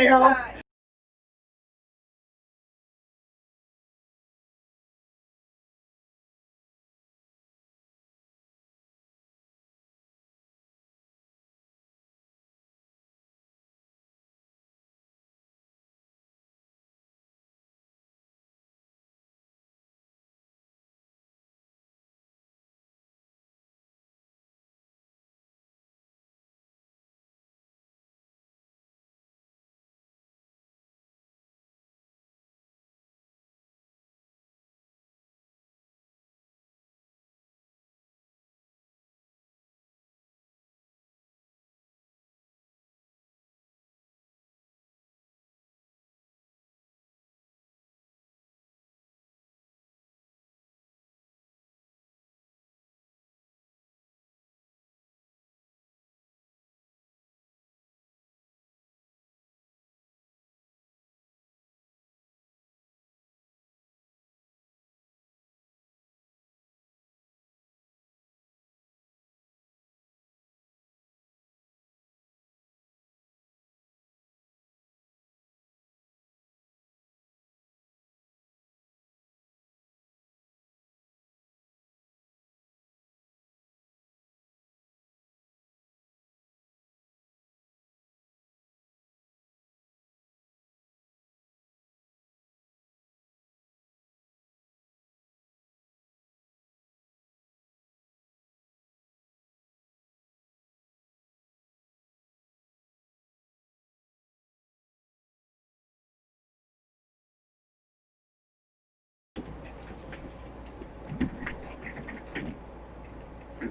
Hi.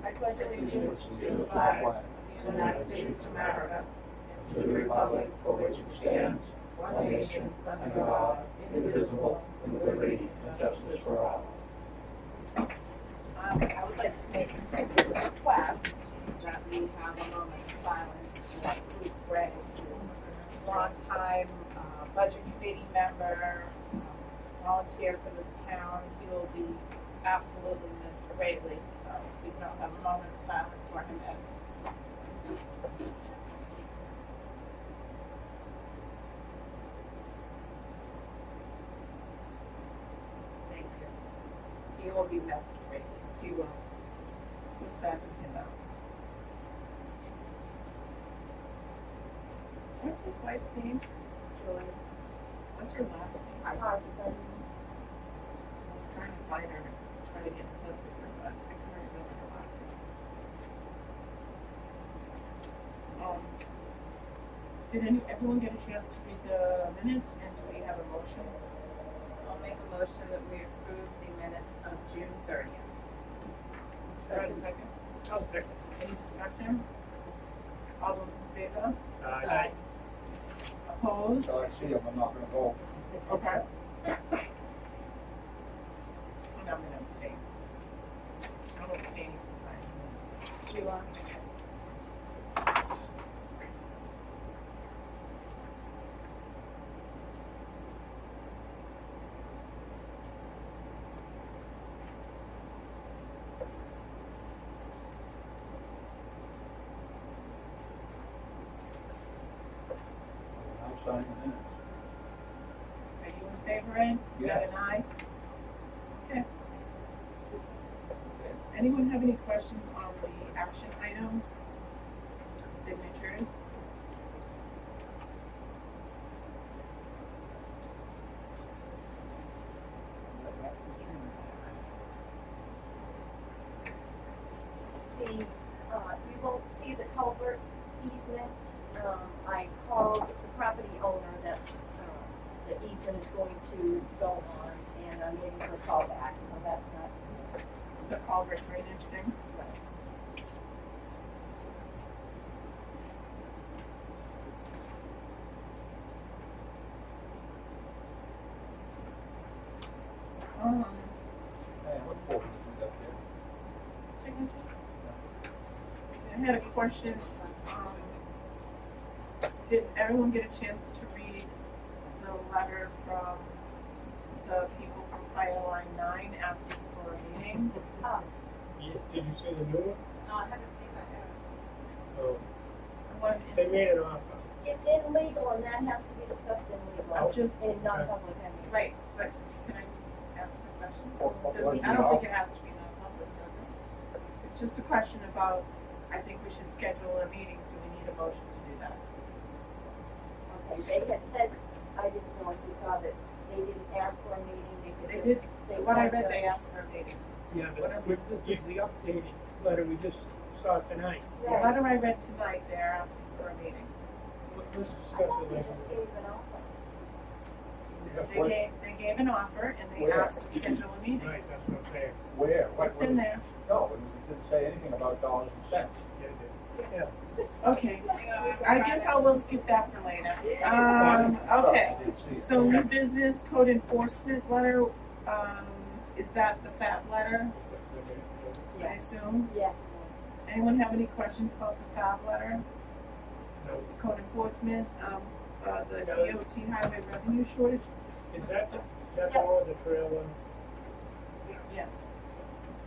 I pledge allegiance to the flag of the United States of America, and to the republic for which it stands, one nation, under God, indivisible, with liberty and justice for all. I would like to make a request that we have a moment of silence for Bruce Gray, longtime budget committee member, volunteer for this town. He will be absolutely missed greatly, so we can all have a moment of silence for him. Thank you. He will be missed greatly. He will. So sad to hear that. What's his wife's name? Joyce. What's her last name? Parsons. I was trying to find her, try to get in touch with her, but I couldn't remember her last name. Did everyone get a chance to read the minutes, and do we have a motion? I'll make a motion that we approve the minutes of June 30th. Second. Oh, second. Any discussion? All those in favor? Aye. Opposed? So I see him, I'm not gonna vote. Okay. And I'm gonna abstain. I'm abstaining from signing the minutes. You are. I'm signing the minutes. Are you in favor, Ed? You have an aye? Okay. Anyone have any questions on the action items? Signatures? We won't see the culvert easement. I called the property owner that's, the easement is going to go on, and I'm waiting for a call back, so that's not. The culvert drainage thing? Hey, what folder is that there? Signature? I had a question. Did everyone get a chance to read the letter from the people from Fire Line 9 asking for a meeting? Did you see the new one? No, I haven't seen that yet. Oh, What- they made an offer. It's in legal and that has to be discussed in legal, I'm just- in non-public, I mean. Right, but can I just ask a question? What Does is it- I don't the think it has to be non-public, does it? It's just a question about, I think we should schedule a meeting, do we need a motion to do that? Okay, they had said, I didn't know if you saw that, they didn't ask for a meeting, they They could did, just, what I sent read, a- they asked for a meeting. Yeah, Whatever. but this is the updated letter we just saw tonight. The Right. letter I read tonight, they're asking for a meeting. Let's I discuss thought it they later. just gave an offer. They gave an offer and they Where? asked to schedule a meeting. Right, that's what I'm saying. Where? What's in there? No, we didn't say anything about dollars and cents. Yeah, Okay, I guess I will skip that for later. Okay, I didn't see it. so new business code enforcement letter, is that the FAB letter, I assume? Yes, it Anyone have any questions about the FAB letter? No. Code enforcement, the DOT highway revenue shortage? Is that all of the trailer? Yes.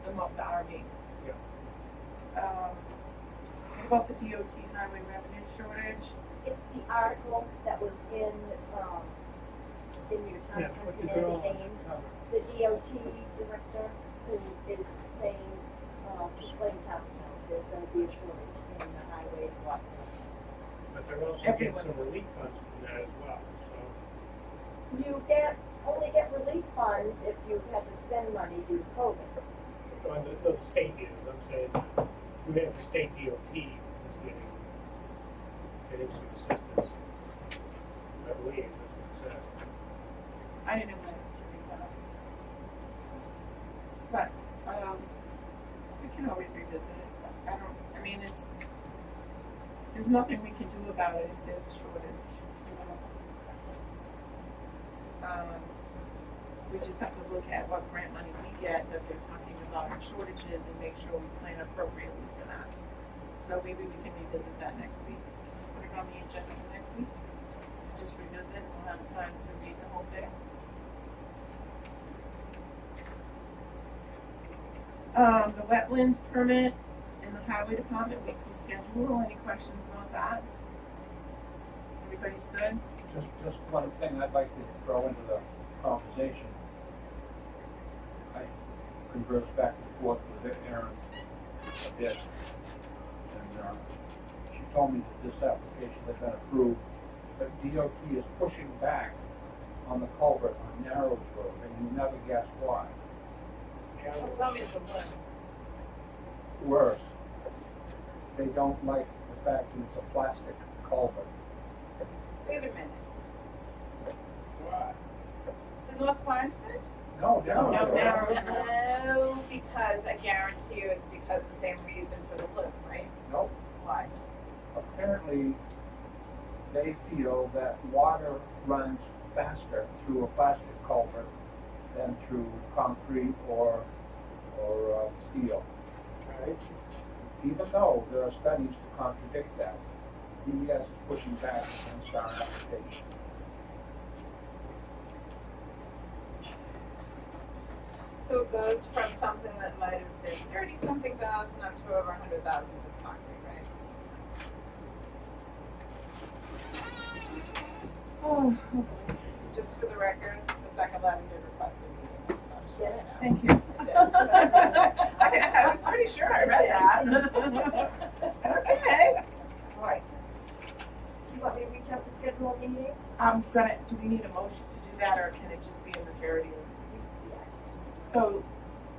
The RV. Yeah. What about the DOT highway revenue shortage? It's the article that was in your Yeah, town what country the girl magazine. covered. The DOT director who is saying, just letting towns know, there's gonna be a shortage in the highway department. But they're also getting Everyone. some relief funds from that as well, so. You only get relief funds if you've had to spend money due to COVID. On the state is, I'm saying, we have the state DOT is getting some assistance. I believe, that's what it says. I didn't know what it was doing that. But, we can always revisit it. I mean, there's nothing we can do about it if there's a shortage, you know? We just have to look at what grant money we get that they're talking about shortages and make sure we plan appropriately for that. So maybe we can revisit that next week. Put it on the agenda for next week. To just revisit, we'll have time to read the whole thing. The wetlands permit in the highway department weekly schedule, any questions about that? Everybody's good? Just one thing I'd like to throw into the conversation. I conversed back and forth with Erin a bit, and she told me that this application had been approved, but DOT is pushing back on the culvert on Narrows Road, and you never guess why. Tell me it's a blend. Worse, they don't like the fact that it's a plastic culvert. Wait a minute, Why? the North Barnstead? No, Narrows No, Road. Narrows. No, because I guarantee you it's because the same reason for the blip, right? Nope. Why? Apparently, they feel that water runs faster through a plastic culvert than through concrete or steel. Right? Even though there are studies to contradict that, DES is pushing back against our application. So it goes from something that might have been 30-something thousand up to over 100,000 that's concrete, right? Oh, Just for the record, the second letter did request a meeting, so Yeah. thank you. I was pretty sure I read that. Okay. Right. Do you want me to reach out to schedule a meeting? Do we need a motion to do that, or can it just be in the parity? So,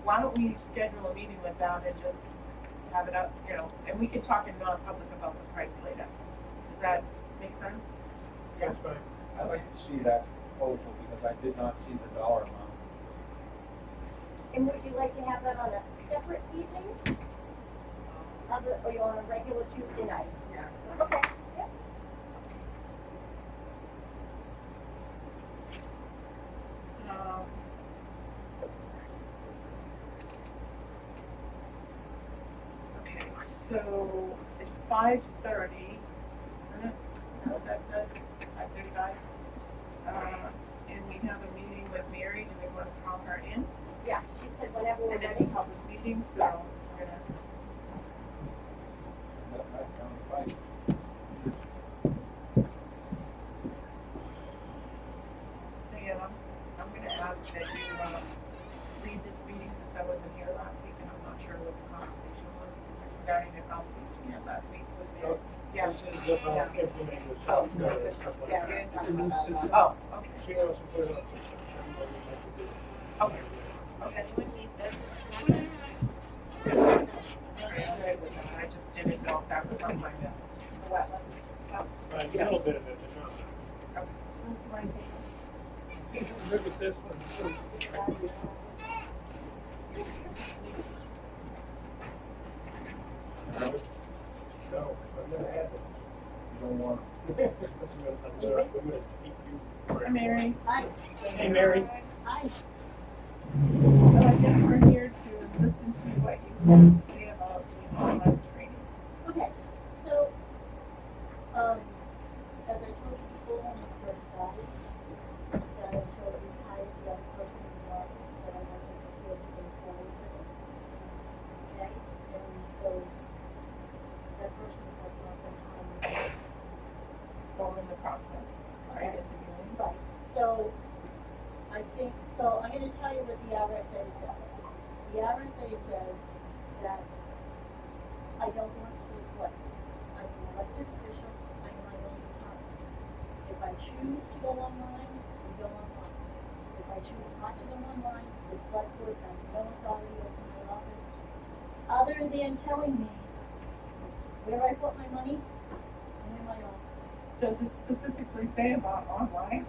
why don't we schedule a meeting with them and just have it up, and we can talk in non-public about the price later. Does that make sense? That's fine. I'd like to see that proposal because I did not see the dollar amount. And would you like to have that on a separate evening? Or you on a regular Tuesday night? Yes. Okay, yep. Okay, so it's 5:30, isn't it? Is that what that says? 5:35? And we have a meeting with Mary, do we want to call her in? Yes, she said whenever we're And it's a ready. public meeting, so Yes. we're gonna, That sounds right. this meeting since I wasn't here last week, and I'm not sure what the conversation was. Was this regarding the conversation you had last week with Mary? Yeah. This is about implementing the Oh, system. no system. Yeah, we didn't talk The new about that. system. Oh, okay, She wants to put it up to September, we'd like to do it. okay. Does anyone need this? All right, I'm good with that. I just didn't know if that was something I missed. The wetlands stuff? Right, a Yes. little bit of it, but not. Okay. I think I'm good with this one too. So, I'm gonna add it. You don't want I'm gonna keep you. Hi, Mary. Hi. Hey, Mary. Hi. So I guess we're here to listen to what you have to say about the online training. Okay, so, as I told you before when we first started, that until we hired the other person in the office, that I wasn't prepared to go forward with it. Okay, and so that person has not been hired. Go in the process, right, interviewing. Right, so I think, so I'm gonna tell you what the RSA says. The RSA says that I don't want to be selected. I'm an elected official, I'm my own department. If I choose to go online, we go online. If I choose not to go online, the select board has no authority over my office, other than telling me where I put my money and in my office. Does it specifically say about online?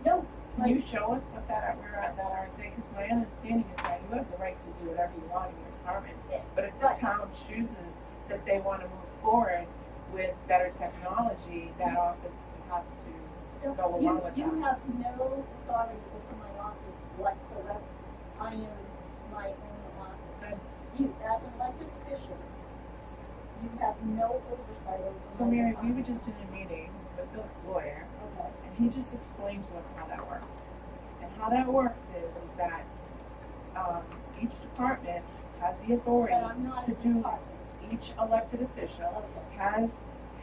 No, Can you show us what that, where that RSA, because my understanding is that you have the right to do whatever you want in your department. Yeah, But if the right. town chooses that they want to move forward with better technology, that office has to go along with You that. have no authority over my office whatsoever. I am my own office. Good. You, as an elected official, you have no oversight over my So Mary, we department. were just in a meeting with the lawyer, Okay, and he just explained to us how that works. And how that works is that, each department has the authority but I'm not to a do, department. each elected official Okay.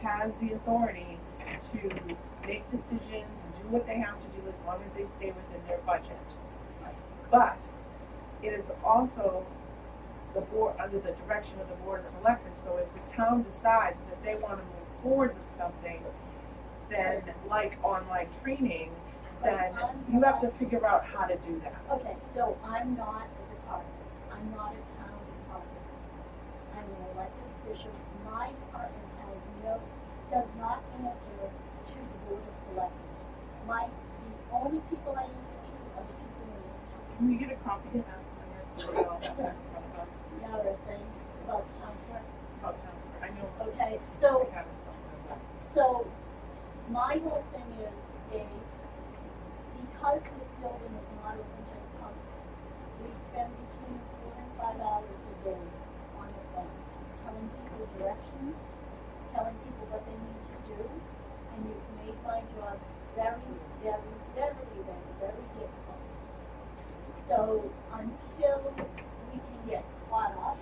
has the authority to make decisions and do what they have to do as long as they stay within their budget. Right. But it is also the board, under the direction of the board of selectmen, so if the town decides that they wanna move forward with something, then like online training, then you have to figure out how to do that. Okay, so I'm not a department. I'm not a town department. I'm an elected official. My department does not answer to the board of selectmen. The only people I answer to are the people in this town. Can we get a copy of that somewhere so we all have that in front of us? Now they're saying about the town clerk. About town, I know. Okay, so, We have it somewhere, but. so my whole thing is because this building is not open to the public, we spend between 4 and 5 hours a day on the phone, telling people directions, telling people what they need to do, and you've made my job very, very, very, very, very difficult. So until we can get caught up,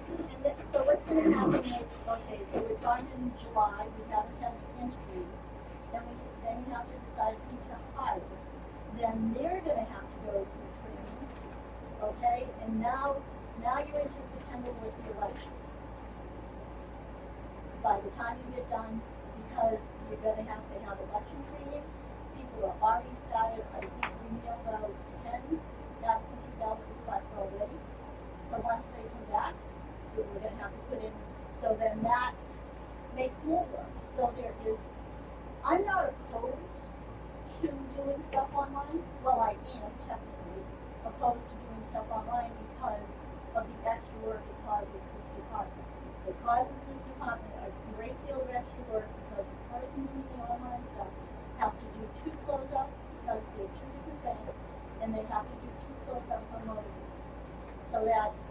and then, so what's gonna happen is, okay, so we're talking in July, we haven't had the interviews, then you have to decide who to hire. Then they're gonna have to go through training, okay? And now you're into September with the election. By the time you get done, because you're gonna have to have election training, people are already started, I think we mailed out 10 absentee ballot requests already. So once they come back, we're gonna have to put in, so then that makes more work. So I'm not opposed to doing stuff online. Well, I am technically opposed to doing stuff online because of the extra work it causes this department. It causes this department a great deal of extra work because the person doing the online stuff has to do 2 closeouts because they're 2 different things, and they have to do 2 closeouts on motor vehicles. So that's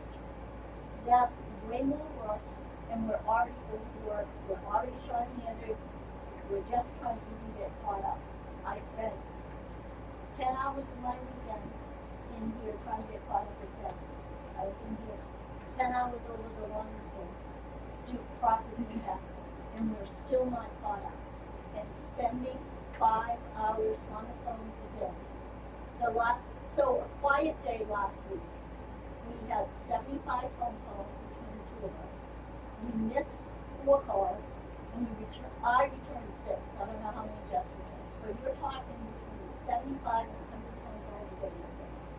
way more work, and we're already overworked, we're already short-handed, we're just trying to even get caught up. I spent 10 hours of my weekend in here trying to get caught up with taxes. I was in here 10 hours over the long weekend to processing taxes, and we're still not caught up. And spending 5 hours on the phone a day. So a quiet day last week, we had 75 phone calls between the two of us. We missed 4 calls, and I returned 6. I don't know how many Jess returned. So you're talking between 75 and 120 calls a day.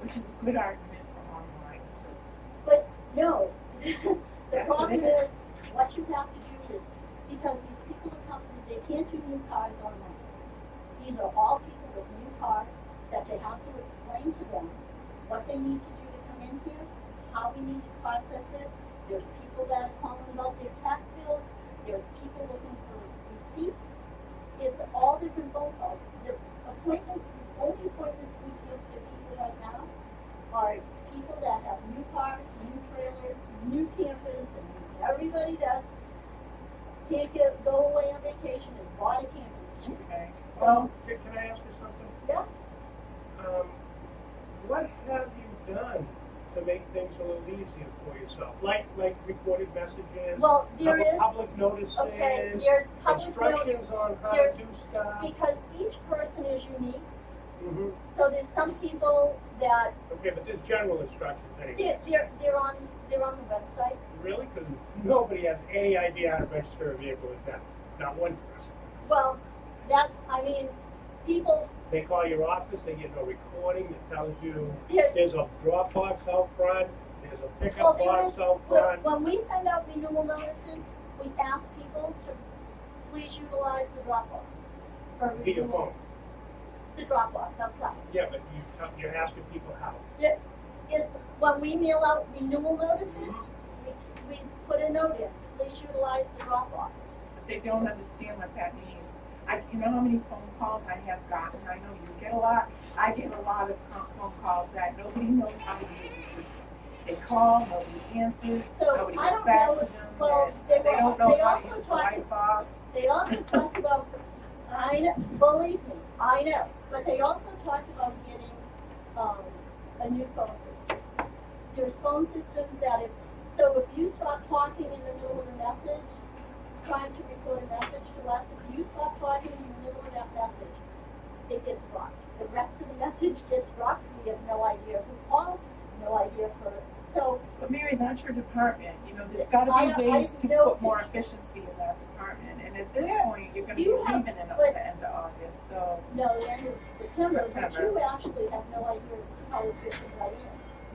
Which is a good argument for online services. But no, the That's what problem it is. is, what you have to do is, because these people are coming, they can't do new cars online. These are all people with new cars that they have to explain to them what they need to do to come in here, how we need to process it. There's people that are calling about their tax bills. There's people looking for receipts. It's all different phone calls. The appointments, the only appointments we give to people right now are people that have new cars, new trailers, new campers, and everybody that's go away on vacation and bought a camper. Okay. So, Can I ask you something? yeah, What have you done to make things a little easier for yourself? Like recorded messages? well, there is, Public notices? okay, there's public notice, Instructions on how to there's- do stuff? because each person is unique. Mhm. So there's some people that, Okay, but there's general instructions anyway. they're on the website. Really? Because nobody has any idea how to register a vehicle in town. Not one person. Well, people, They call your office, they get a recording that tells you there's, there's a drop box out front, there's a well, pickup there box is, out front. when we send out renewal notices, we ask people to please utilize the Dropbox for Via renewal. phone. The Dropbox outside. Yeah, but you're asking people how. It's, when we mail out renewal notices, we put a note in, please utilize the Dropbox. But they don't understand what that means. You know how many phone calls I have gotten? I know you get a lot. I get a lot of phone calls that nobody knows how to use the system. They call, nobody answers, So, nobody I gets don't back know, to them. well, They don't know they how to also use the talk- white box. They also talked about, I know, believe me, I know, but they also talked about getting, a new phone system. There's phone systems that if you stop talking in the middle of a message, trying to record a message to us, if you stop talking in the middle of that message, it gets dropped. The rest of the message gets dropped, we have no idea who called, no idea so, But Mary, that's your department. You know, there's gotta I be ways to know put more it's- efficiency in that department. And at this Yeah. point, you're gonna be You have- leaving in but- the end of August, so. no, the end of September, but September. you actually have no idea how efficient I am.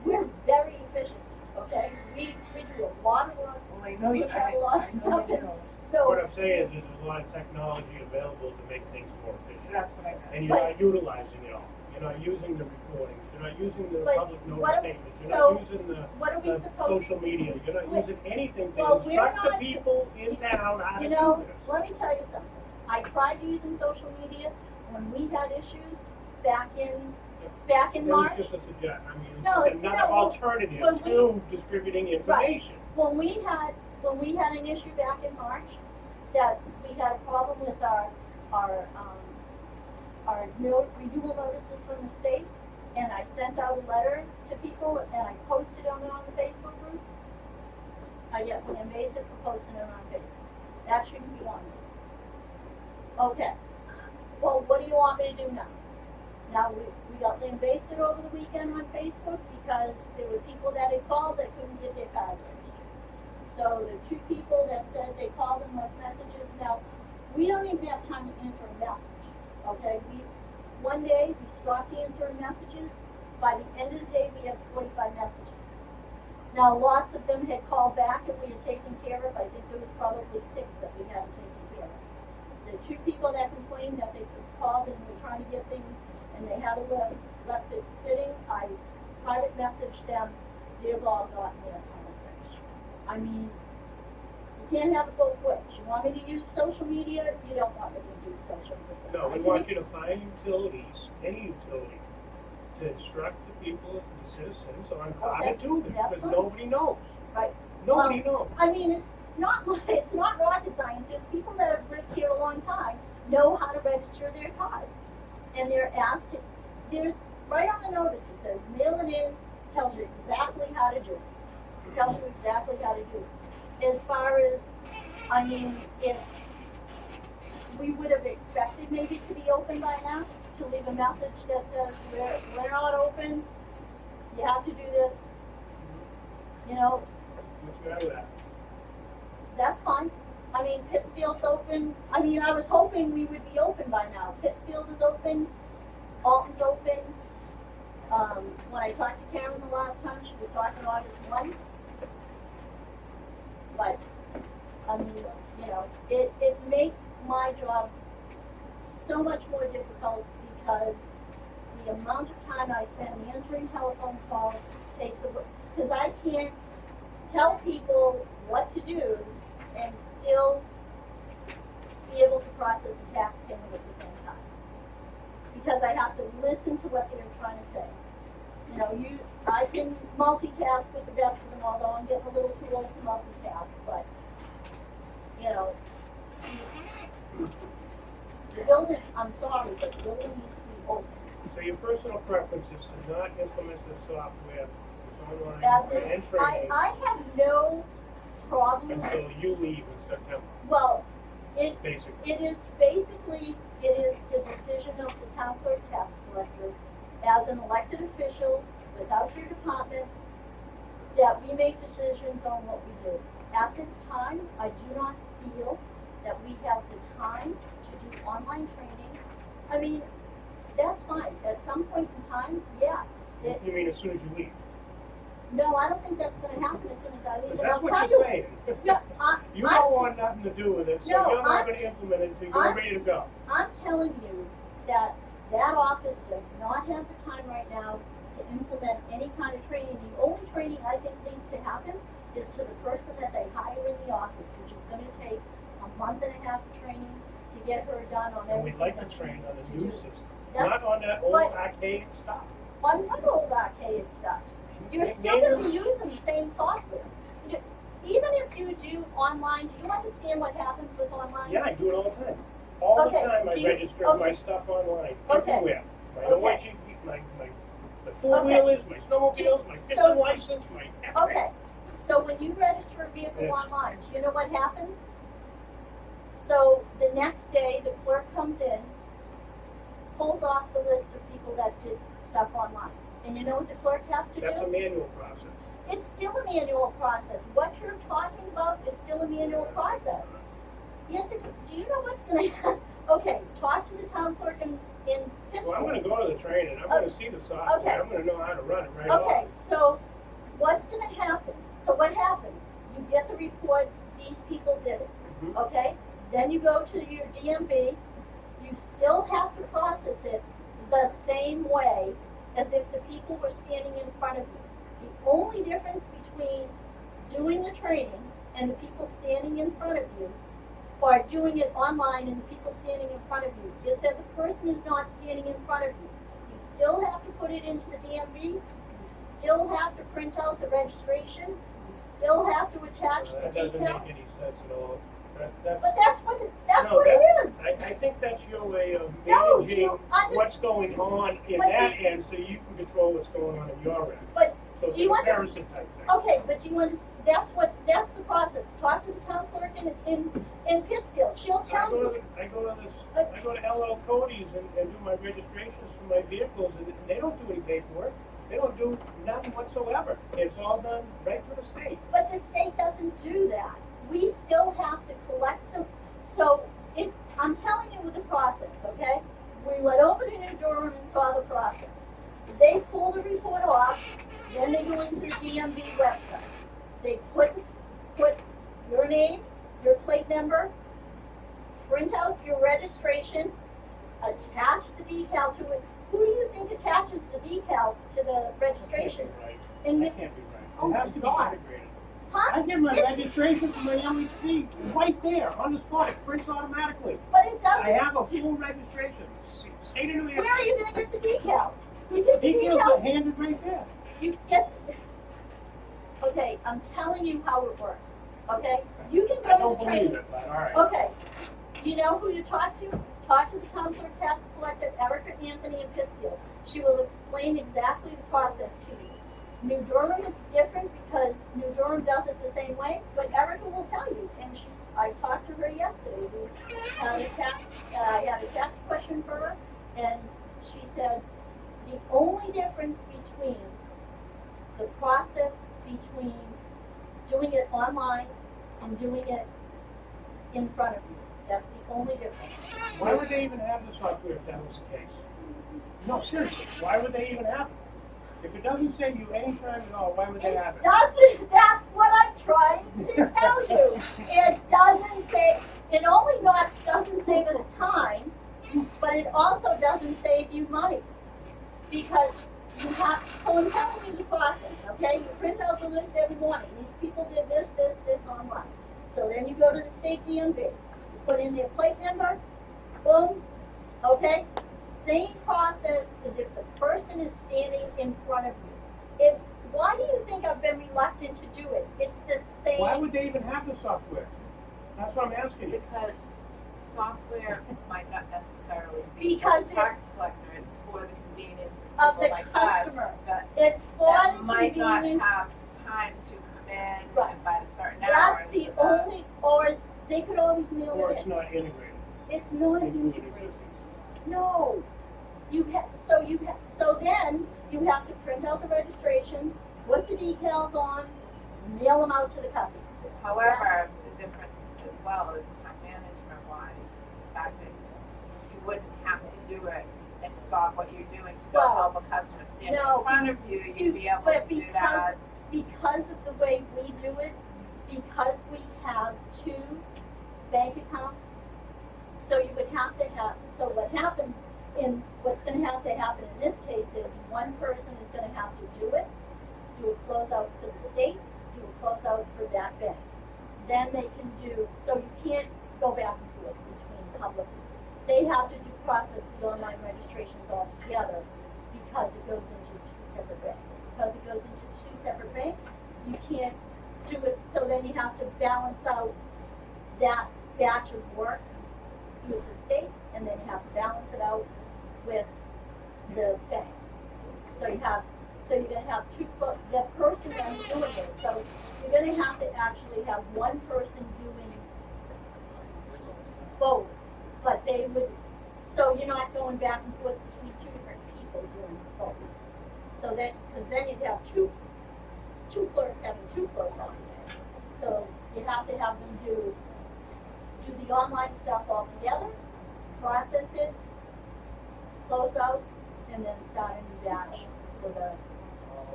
We're very efficient, okay? We do a lot of work, Well, I know you, We have a lot of I know stuff you in- do. so. What I'm saying is there's a lot of technology available to make things more efficient. That's what I meant. And you're But- not utilizing it all. You're not using the recordings, you're not using the But public what- notice statements, you're so not using What are we the supposed, social media, you're not we- using anything to well, we're instruct the not- people in town how to you do know, this. let me tell you something. I tried using social media when we had issues back in That was March. just a suggestion, I mean, it's No, just another no, when alternative we- to distributing information. When we had an issue back in March, that we had a problem with our renewal notices from the state, and I sent out a letter to people, and I posted on the Facebook group. I get invasive for posting it on Facebook. That shouldn't be on there. Okay. Well, what do you want me to do now? Now, we got invasive over the weekend on Facebook because there were people that had called that couldn't get their cars registered. So the 2 people that said they called and left messages, now, we don't even have time to answer a message, okay? One day, we stopped answering messages. By the end of the day, we had 45 messages. Now, lots of them had called back and we had taken care of. I think there was probably 6 that we hadn't taken care of. The 2 people that complained that they called and were trying to get things, and they had left it sitting, I private messaged them, they've all gotten their cars registered. I mean, you can't have it both ways. You want me to use social media, you don't want me to use social media. No, we want you to find utilities, any utility, to instruct the people, the citizens on how to Okay, do this, that's because fine. nobody knows. Right. Nobody knows. I mean, it's not rocket science, just people that have lived here a long time know how to register their cars. And they're asked, there's, right on the notice, it says, mail it in, tells you exactly how to do it. It tells you exactly how to do it. As far as, I mean, if we would have expected maybe to be open by now, to leave a message that says, we're not open, you have to do this, You know, What's the matter with that? that's fine. I mean, Pittsfield's open. I mean, I was hoping we would be open by now. Pittsfield is open. Alton's open. When I talked to Karen the last time, she was talking August 1. But, I mean, you know, it makes my job so much more difficult because the amount of time I spend answering telephone calls takes away, because I can't tell people what to do and still be able to process a tax payment at the same time. Because I have to listen to what they're trying to say. You know, I can multitask with the best of them, although I'm getting a little too old to multitask, but, you know, the building, I'm sorry, but the building needs to be open. So your personal preference is to not implement the software, this online and I training have no problem, until you leave in September, well, basically. it is basically, it is the decision of the town clerk tax collector as an elected official without your department that we make decisions on what we do. At this time, I do not feel that we have the time to do online training. I mean, that's fine. At some point in time, yeah. You mean as soon as you leave? No, I don't think that's gonna happen as soon as I leave. And I'll That's tell what you. you're saying. No, You don't want nothing to do with it, so No, you're not gonna implement it until you're ready to go. I'm telling you that that office does not have the time right now to implement any kind of training. The only training I think needs to happen is to the person that they hire in the office, which is gonna take a month and a half of training to get her done on And we'd everything like that to she train needs on the to new do. system, That's- not on that old but- archaic stuff. On what old archaic stuff? You're still gonna be using the same software. Even if you do online, do you understand what happens with online? Yeah, I do it all the time. All the Okay, time I do you- register okay. my stuff online, Okay. everywhere. My Okay. OIG, my four-wheelers, my snowmobiles, my So- fishing license, my everything. Okay, so when you register a vehicle Yes. online, do you know what happens? So the next day, the clerk comes in, pulls off the list of people that did stuff online. And you know what the clerk has to That's a do? manual process. It's still a manual process. What you're talking about is still a manual process. Yes, do you know what's gonna happen? Okay, talk to the town clerk in So I'm gonna Pittsburgh. go to the training, I'm gonna see the software, Okay. I'm gonna know how to run it right off. Okay, so what's gonna happen? So what happens? You get the report, these people did it, Mhm. okay? Then you go to your DMV, you still have to process it the same way as if the people were standing in front of you. The only difference between doing the training and the people standing in front of you, or doing it online and the people standing in front of you, is that the person is not standing in front of you. You still have to put it into the DMV, you still have to print out the registration, you still have to attach the That doesn't make decals. any sense at all. That's, But that's what no, it is. I think that's your way of No, managing you what's going on in But that you- end, so you can control what's going on in your end. But So it's do a you comparison type thing. Okay, but do you understand, that's the process. Talk to the town clerk in Pittsfield. She'll So I tell go you. to, I go to LL Cody's and do my registrations for my vehicles, and they don't do any paperwork. They don't do nothing whatsoever. It's all done right through the state. But the state doesn't do that. We still have to collect them. So I'm telling you with the process, okay? We went over to New Durham and saw the process. They pull the report off, then they go into the DMV website. They put your name, your plate number, print out your registration, attach the decal to it. Who do you think attaches the decals to the registration? Right. And That can't be right. Oh It has my to be God. integrated. Huh? I give my It's- registration to my LEC right there, on the spot, it prints automatically. But it doesn't. I have a full registration, state of New Where Hampshire. are you gonna get the decals? You get the Details are decals, handed right there. you get, okay, I'm telling you how it works, okay? You can I go don't to the believe training, it, but all right. okay. You know who you talk to? Talk to the town clerk tax collector, Erica Anthony in Pittsfield. She will explain exactly the process to you. New Durham, it's different because New Durham does it the same way, but Erica will tell you, and I talked to her yesterday. I had a tax question for her, and she said, the only difference between the process between doing it online and doing it in front of you. That's the only difference. Why would they even have the software if that was the case? No, seriously, why would they even have it? If it doesn't save you any time at all, why would they It have it? doesn't, that's what I'm trying to tell you. It doesn't say, it only not, doesn't save us time, but it also doesn't save you money. Because you have, so I'm telling you the process, okay? You print out the list every morning. These people did this, this, this online. So then you go to the state DMV, you put in their plate number, boom, okay? Same process as if the person is standing in front of you. It's, why do you think I've been reluctant to do it? It's the same. Why would they even have the software? That's what I'm asking you. Because software might not necessarily be Because for the tax collector, it's for the convenience Of of the people like us customer. that, It's for that the might not convenience. have time to come in Right. and by a certain hours. That's the and only, or they could always mail Or it it's in. not integrated. It's not into an integrated. existing. No. So then you have to print out the registrations, put the decals on, mail them out to the customer. However, the difference as well is time management wise, is the fact that you wouldn't have to do it and stop what you're doing to go Well, help a customer stand no, in front of you, you'd be able but to do that. Because of the way we do it, because we have two bank accounts, so you would have to have, so what's gonna have to happen in this case is one person is gonna have to do it, do a closeout for the state, do a closeout for that bank. Then they can do, so you can't go back and forth between public. They have to process the online registrations all together because it goes into two separate banks. Because it goes into two separate banks, you can't do it, so then you have to balance out that batch of work with the state, and then you have to balance it out with the bank. So you're gonna have the person that's doing it, so you're gonna have to actually have one person doing both, but they would, so you're not going back and forth between two different people doing both. So that, because then you'd have two clerks having two clerks on there. So you have to have them do the online stuff all together, process it, close out, and then start a new batch for the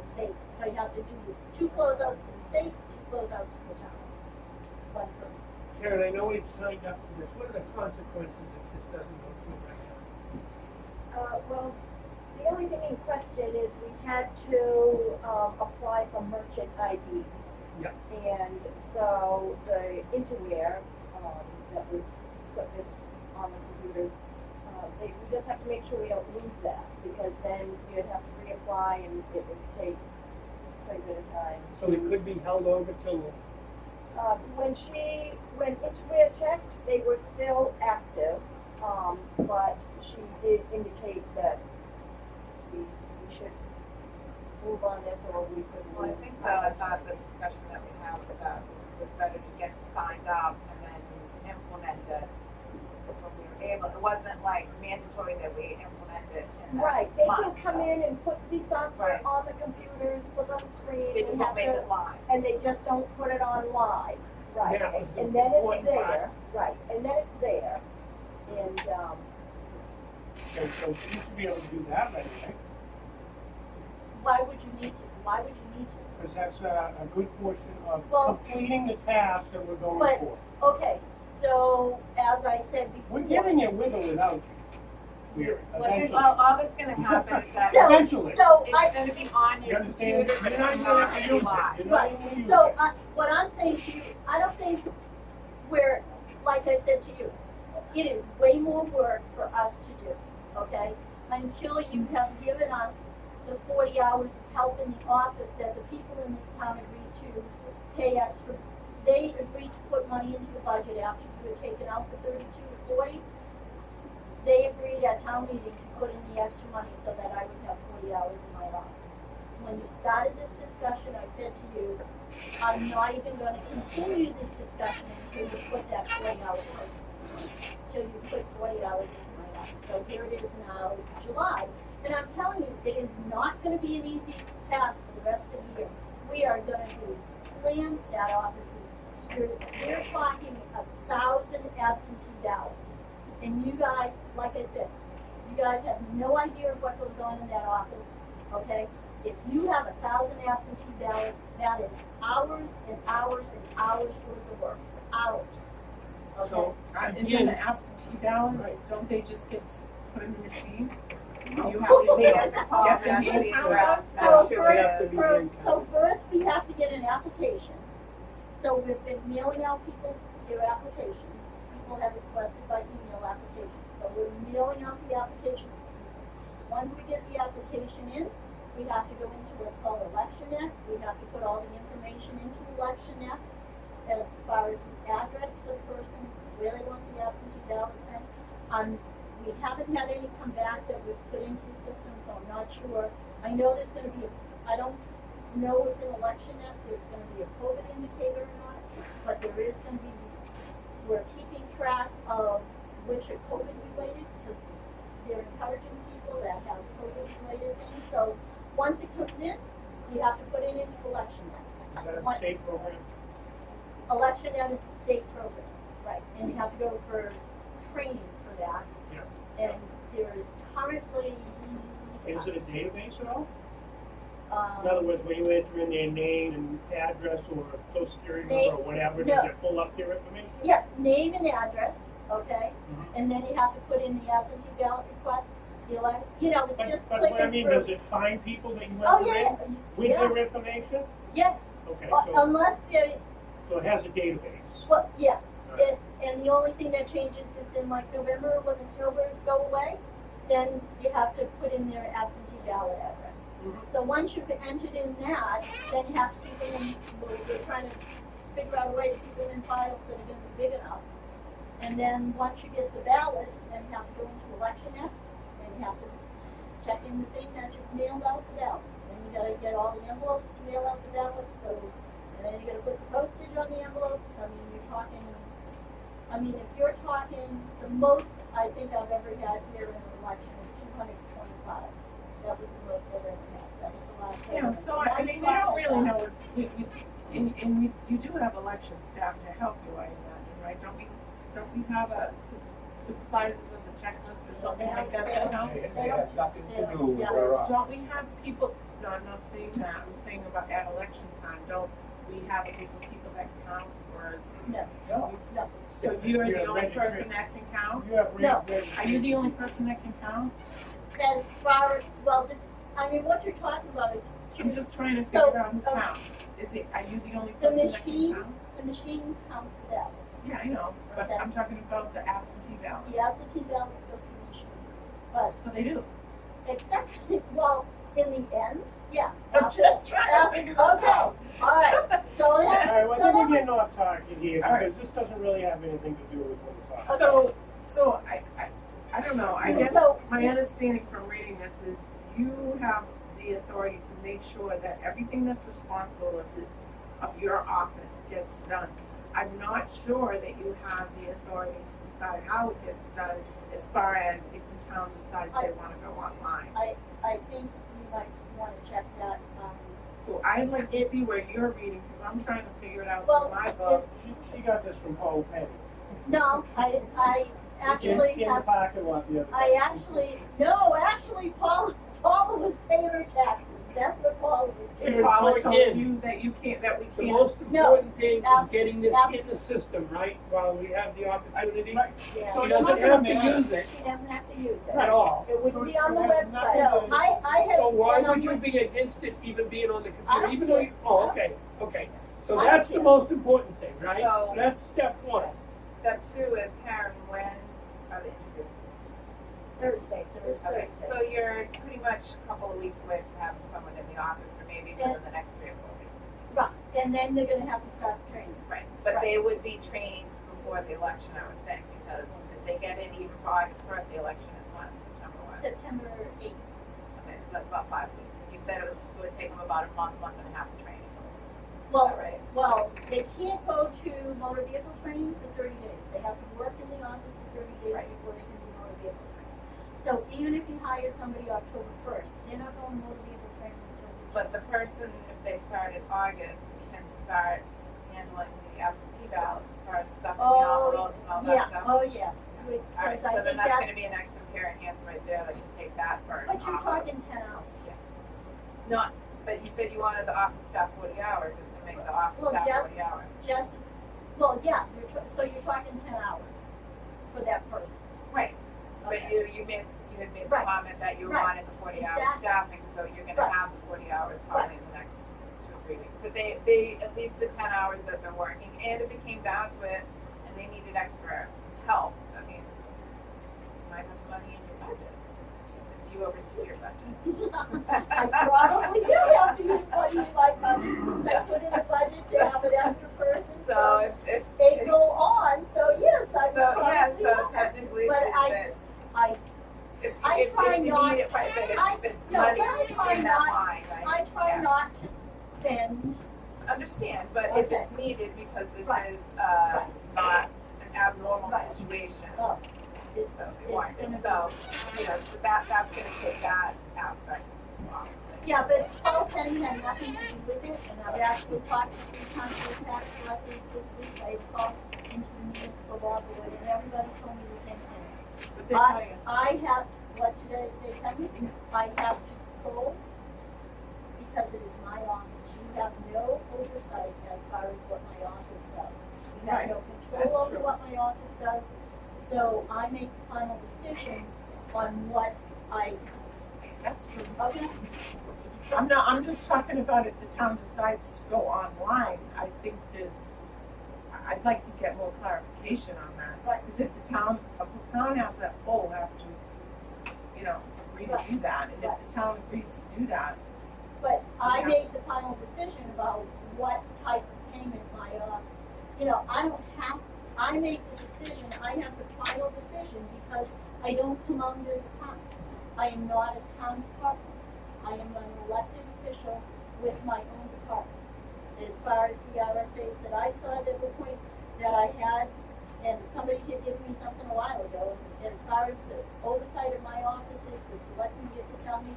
state. So you have to do two closeouts for the state, two closeouts for the town. One person. Karen, I know we've signed up for this. What are the consequences if this doesn't go through right now? Well, the only thing in question is we had to apply for merchant IDs. Yeah. And so the interware that would put this on the computers, we just have to make sure we don't lose that, because then you'd have to reapply and it would take quite a bit of time. So it could be held over till, When interware checked, they were still active, but she did indicate that we should move on this, or we could Well, I lose. think though, I thought the discussion that we had was that it was better to get signed up and then implement it when we were able. It wasn't like mandatory that we implement it in that Right, they can month, come so in and put the software Right. on the computers, put it on the screen. They just and won't have make to- it live. And they just don't put it on live, right? That was the And then it's important part. there, right, and then it's there. And, so she should be able to do that right away. why would you need to? Why would you need to? Because that's a good portion of Well- completing the task that we're going But- for. Okay, so as I said before. We're getting it with or without you. We're Well, I think eventually. all that's gonna happen is that So- Eventually. So it's I, gonna be on You your understand? computer, but You're not it's even gonna not have to gonna be use it. live. You're not right, even gonna use so it. what I'm saying to you, I don't think we're, like I said to you, it is way more work for us to do, okay? Until you have given us the 40 hours of help in the office that the people in this town agreed to pay extra. They agreed to put money into the budget after you had taken out the 32 to 40. They agreed at town meeting to put in the extra money so that I would have 40 hours in my office. When you started this discussion, I said to you, I'm not even gonna continue this discussion until you put that 40 hours in. Until you put 40 hours into my office. So here it is now, July. And I'm telling you, it is not gonna be an easy task for the rest of the year. We are gonna do Barnstead offices, we're talking 1,000 absentee ballots. And you guys, like I said, you guys have no idea of what goes on in that office, okay? If you have 1,000 absentee ballots, that is hours and hours and hours worth of work, hours. Okay? So, And then again, the absentee ballots, Right. don't they just get put in the machine? Oh, You we have have to call, You have to we have to hand be count addressed. us? So They have to be hand first we have to get an application. So we've been mailing out their applications. People have requested by email applications. So we're mailing out the applications. Once we get the application in, we have to go into what's called ElectionNet. We have to put all the information into ElectionNet as far as the address for the person, where they want the absentee ballots in. We haven't had any come back that we've put into the system, so I'm not sure. I know there's gonna be, I don't know if in ElectionNet there's gonna be a COVID indicator or not, but there is gonna be, we're keeping track of which are COVID related, because they're encouraging people that have COVID related things. So once it comes in, we have to put it into ElectionNet. is that a What- state program? ElectionNet is a state program, right, and you have to go for training for that. Yeah. And there's currently, Is it a database at all? um, In other words, when you enter in their name and address or social security Name- number or whatever, no. does it pull up their information? yeah, name and address, okay, Mhm. and then you have to put in the absentee ballot request, it's just But what I clicking mean, through. does it find people that you Oh, enter yeah, in with yeah, their information? yes, Okay, unless they, so it has a database. well, yes, Alright. and the only thing that changes is in like November, when the snowbirds go away, then you have to put in their absentee ballot address. Mhm. So once you've entered in that, then you have to keep them in, we're trying to figure out a way to keep them in files that are gonna be big enough. And then once you get the ballots, then you have to go into ElectionNet, and you have to check in the thing that you've mailed out the ballots. Then you gotta get all the envelopes to mail out the ballots, so, and then you gotta put the postage on the envelopes. If you're talking, the most I think I've ever had here in an election is 225. That was the most I've ever had. That was the last. Yeah, one. so Now I mean, you're you don't talking really about- know and you do have election staff to help you, I imagine, right? Don't we have supervisors in the checklist or something like that that help? They have nothing to do with Yeah. our, Don't we have people, no, I'm not saying that, I'm saying about at election time, don't we have a group of people that count or? No, no. no. So you're the You're only registered. person that can count? You have No. Are you the only person that can count? As far, well, what you're talking about is, I'm just trying to So, figure out who okay. counts. Are you the only The person that can machine- count? the machine counts the ballots. Yeah, I know, but Okay. I'm talking about the absentee ballot. The absentee ballots go through the machine. But So they do. except, well, in the end, yes. I'm just trying to figure this Okay, out. all right, so that, All right, well, so then that we're getting off target here, All right. because this doesn't really have anything to do with what we're talking about. So I don't know, I guess So- my understanding from reading this is you have the authority to make sure that everything that's responsible of your office gets done. I'm not sure that you have the authority to decide how it gets done as far as if the town decides they wanna go online. I think you might wanna check that, So I'd like to see where you're reading, cause I'm trying to figure it out well, from my book. She got this from Paul Penny. no, I actually In the have, parking lot the other day. actually, Paula was paying her taxes, that's what Paula was doing. And Paula So told again, you that you can't, that we The can't. most No, important thing is getting this in the system, right, while we have the opportunity. Right. Yeah. She doesn't have to use it She doesn't have to use at it. all. It wouldn't be on the So it has nothing website. to- No, I had. So why and I'm would you like- be against it even being on the I computer, don't even though you, care. oh, okay. So I that's don't the care. most important thing, right? So- So that's step one. Step 2 is, Karen, when are the interviews? Thursday. Okay, so you're pretty much a couple of weeks away from having someone in the office, or maybe within the next 3 or 4 weeks. Right, and then they're gonna have to start the training. Right, but they would be trained before the election, I would think, because if they get in even for August 1st, the election is when, September what? September 8th. Okay, so that's about 5 weeks. You said it would take them about a month and a half of training. Well, Is that right? well, they can't go to motor vehicle training for 30 days. They have to work in the office for 30 days Right. before they can do motor vehicle training. So even if you hired somebody October 1st, they're not going motor vehicle training until but the person, if they start in August, can start handling the absentee ballots as far as stuffing the Oh, envelopes and all that yeah, stuff. oh, yeah. Alright, Because I so then think that's that's, gonna be an extra pair of hands right there that can take that burden but you're off. talking 10 hours. Not, but you said you wanted the office staff 40 hours, it's gonna make the office Well, staff Jess- 40 hours. Just, well, yeah, so you're talking 10 hours for that person. Right, but Okay. you had made the Right. comment that you Right. wanted the 40-hour Exactly. staffing, so you're gonna Right. have the 40 hours probably in the next 2 or 3 weeks. But they, at least the 10 hours that they're working, and if it came down to it, and they needed extra help, I mean, you might have money in your budget, since you oversee your budget. I probably do have to use money in my budget, since I put in a budget to have an extra person So from if April on, so yes, I would so, probably yeah, have so to. technically, But should that, I if try you not- need it, right, but I- if no, but I money's try in that not- line, right? I try Yeah. not to spend, Understand, but if Okay. it's needed, because this Right. is, Right. not an abnormal Right. situation, oh, it's, so it's it warranted, gonna so, you know, so that's gonna take that aspect off. Yeah, but Paul Penny had nothing to do with it, and I've actually talked to 3 times with tax collectors this week. I called into the municipal law board, and everybody told me the same thing. But they're paying. I have, what did they tell me? I have control because it is my office. You have no oversight as far as what my office does. You have Right, no that's control over true. what my office does, so I make the final decision on what I, That's true. okay? I'm just talking about if the town decides to go online, I think I'd like to get more clarification on that. Right. Because if the town has that poll, has to, you know, agree to do that, and if the town agrees to do that, But I Yeah. make the final decision about what type of payment my, I make the decision, I have the final decision because I don't come under the town. I am not a town department. I am an elected official with my own department. As far as the RSAs that I saw that were point that I had, and somebody had given me something a while ago, and as far as the oversight of my office is, the selectmen get to tell me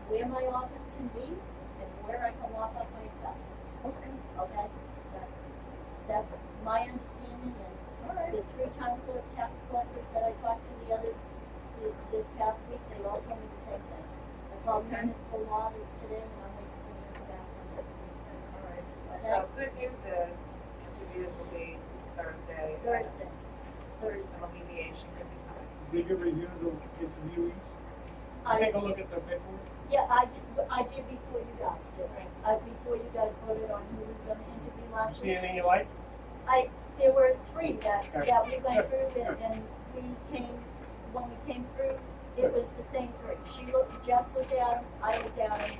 where my office can be and where I can lock up my stuff. okay, Okay? That's my understanding, and all right. the 3 town clerk tax collectors that I talked to this past week, they all told me the same thing. I called Okay. municipal law today, and I'm waiting for the answer back from them. All right. So good news is, interviews will be Thursday. Thursday. Some alleviation could be coming. Did you review the interviewees? I, Take a look at the paperwork. yeah, I did before you guys did. Before you guys voted on who was gonna interview last See week. anything you like? There were 3 that we went Good. through, and when we came through, it was the same 3. Jess looked at them, I looked at them,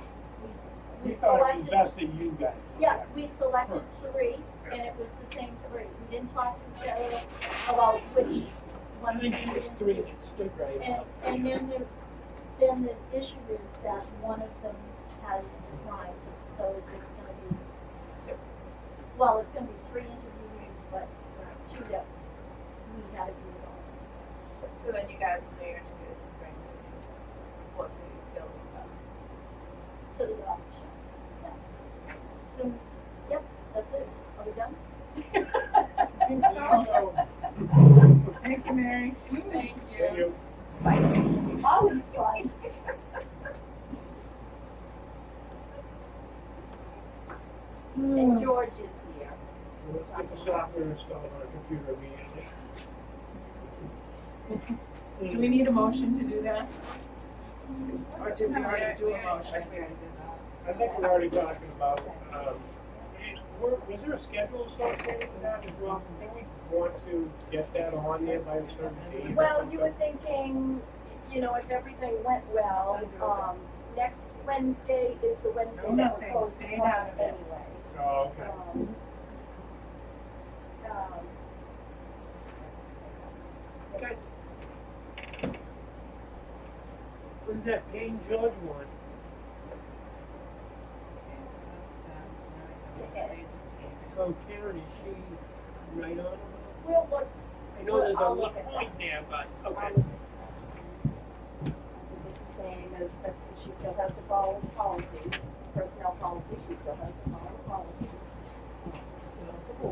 We we thought it was selected. best that you guys. Yeah, we selected 3, and it was the same 3. We didn't talk to each other about which I one. think we it was would 3 interview. that stood right And, out. and then the issue is that one of them has declined, so it's gonna be 2. Well, it's gonna be 3 interviewees, but 2 that we had to do it all. So then you guys will do your interviews and bring what you feel is the best. To the office. Yeah. Yep, that's it. Are we done? I think so. So, Thank you, Mary. Thank thank you. you. Always fun. And George is here. Let's get the software installed on our computer immediately. Do we need a motion to do that? Or did we already do a I motion? think we already did that. I think we're already talking about, was there a schedule associated with that as well? Didn't we want to get that on there by a certain date? or Well, you something? were thinking, if everything went well, next Wednesday is the Wednesday No, that we're nothing. closed Stay tomorrow out of it. anyway. Oh, okay. Okay. What is that Payne George one? Okay, so that's done, so now we have Okay. So Karen, is she right on? We'll look, I know there's a I'll little look at point there, but, I'll okay. look at same as that she still has to follow the policies, personnel policies, she still has to follow the policies.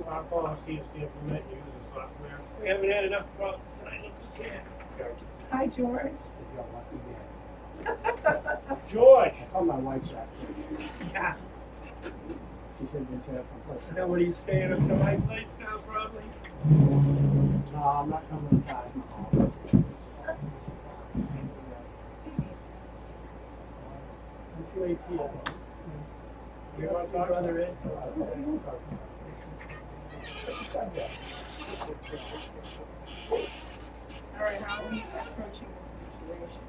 Our policy is to implement and use the software. We haven't had enough problems tonight, let's just say. Hi, George. You're lucky man. George, I called my wife after. yeah, She said that you have some place. I know what he's staying up to my place now, probably. No, I'm not coming to Taj Mahal. It's late here. You want to talk about it? All right, how are we approaching this situation?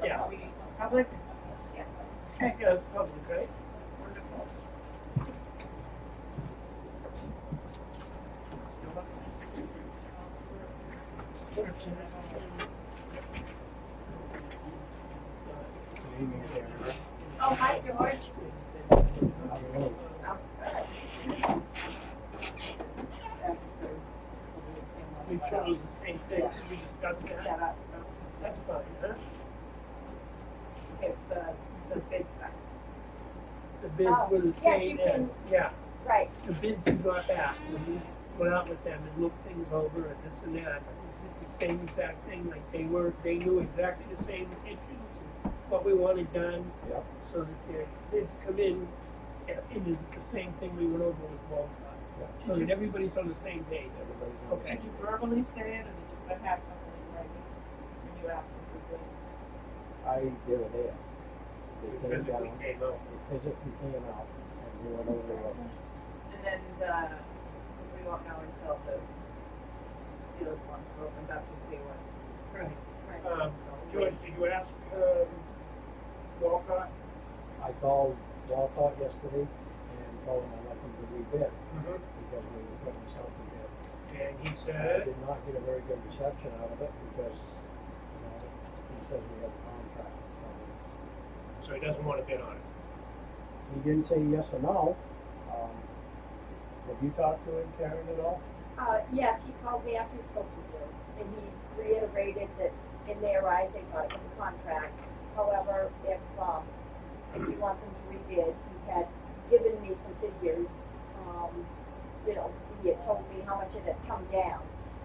Yeah. Are we public? Heck, yeah, it's public, right? Wonderful. Still looking at stupid. Just sort of finish. Oh, hi, George. That's We chose the same thing, we discussed Yeah, that. that's, That's fine, huh? okay, the bid spec. The bids Oh, were the yes, same you as, can- yeah, Right, the bids you got back, when we went out with them and looked things over and this and that. It's the same exact thing, like they knew exactly the same issues and what we wanted done. Yep. So that their bids come in, and it's the same thing we went over with Walcott. So that everybody's on the same page. Everybody's on the Okay. Did you verbally say it, or did you have something in writing when you asked them for bids? They were there. They We came physically down, came out. they physically came out and we went over the roads. And then because we won't know until the sealed ones are opened up to see what. Right. Right. George, did you ask, Walcott? I called Walcott yesterday and told him I'd like him to rebid Mm-hmm. because we were putting this out to bid. And he I said, did not get a very good reception out of it because, he says we have a contract. so he doesn't want to bid on it. He didn't say yes or no. Have you talked to him, Karen, at all? yes, he called me after he spoke with you, and he reiterated that in their eyes, they thought it was a contract. However, if you want them to rebid, he had given me some figures, you know, he had told me how much it had come down,